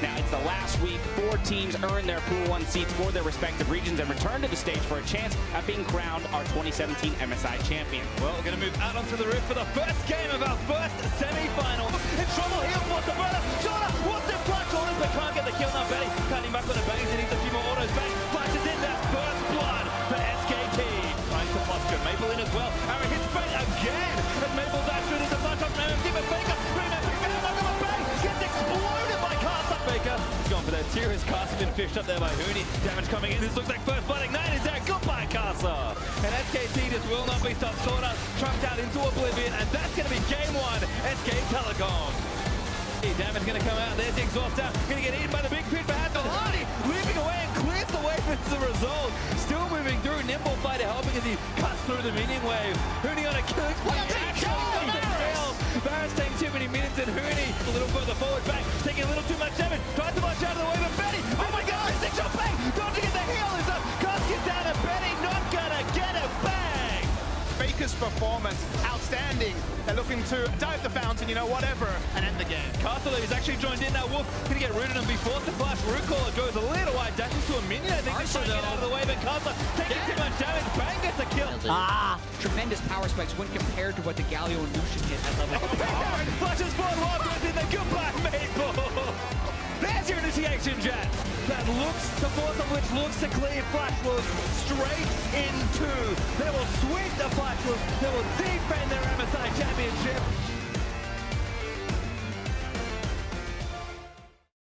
Now, it's the last week. 4 teams earn their Pool 1 seats for their respective regions and return to the stage for a chance at being crowned our 2017 MSI champion. Well, we're going to move out onto the roof for the first game of our first semi-final. In trouble here, what's the brother? Shona, what's it? Flash corners, but can't get the kill now. Betty cutting back on the bangs. He needs a few more autos back. Flashes in, that's first blood for SKT. Trying to posture. Maple in as well. Aaron hits Fate again. As Maple dashes into the flash up. Give a faker. Remember, on the bang. Gets exploded. been fished up there by Huni. Damage coming in. This looks like first blood. Ignite is there. Goodbye, Casa. And SKT just will not be stopped. Sorta trucked out into oblivion, and that's going to be game 1. SK Telecom. Damage going to come out. There's the exhaust out. Going to get eaten by the big pit for Handel. Hardy leaping away and clears the way for the result. Still moving through. Nimble fighter helping as he cuts through the minion wave. Huni on a killing spree. Barrett's taking too many minutes, and Huni a little further forward back, taking a little too much damage. Tries to march out of the way, but Betty, oh my god, missing shot bang! Dodging at the heel is up. Gus gets down, and Betty not gonna get it bang! Faker's performance, outstanding. They're looking to dive the fountain, you know, whatever, and end the game. Castle is actually joined in now. Wolf gonna get rooted and be forced to flash. Root caller goes a little wide, dashes to a minion. I think he's trying to get out of the way, but Castle taking too much damage. Bang gets a kill. Tremendous power spikes when compared to what the Galio and Lucian hit at level 4. Flashes forward, Wild goes in there. Goodbye, Maple. There's your initiation jet. That looks, the force of which looks to clear Flash Wolves straight into. They will sweep the Flash Wolves. They will defend their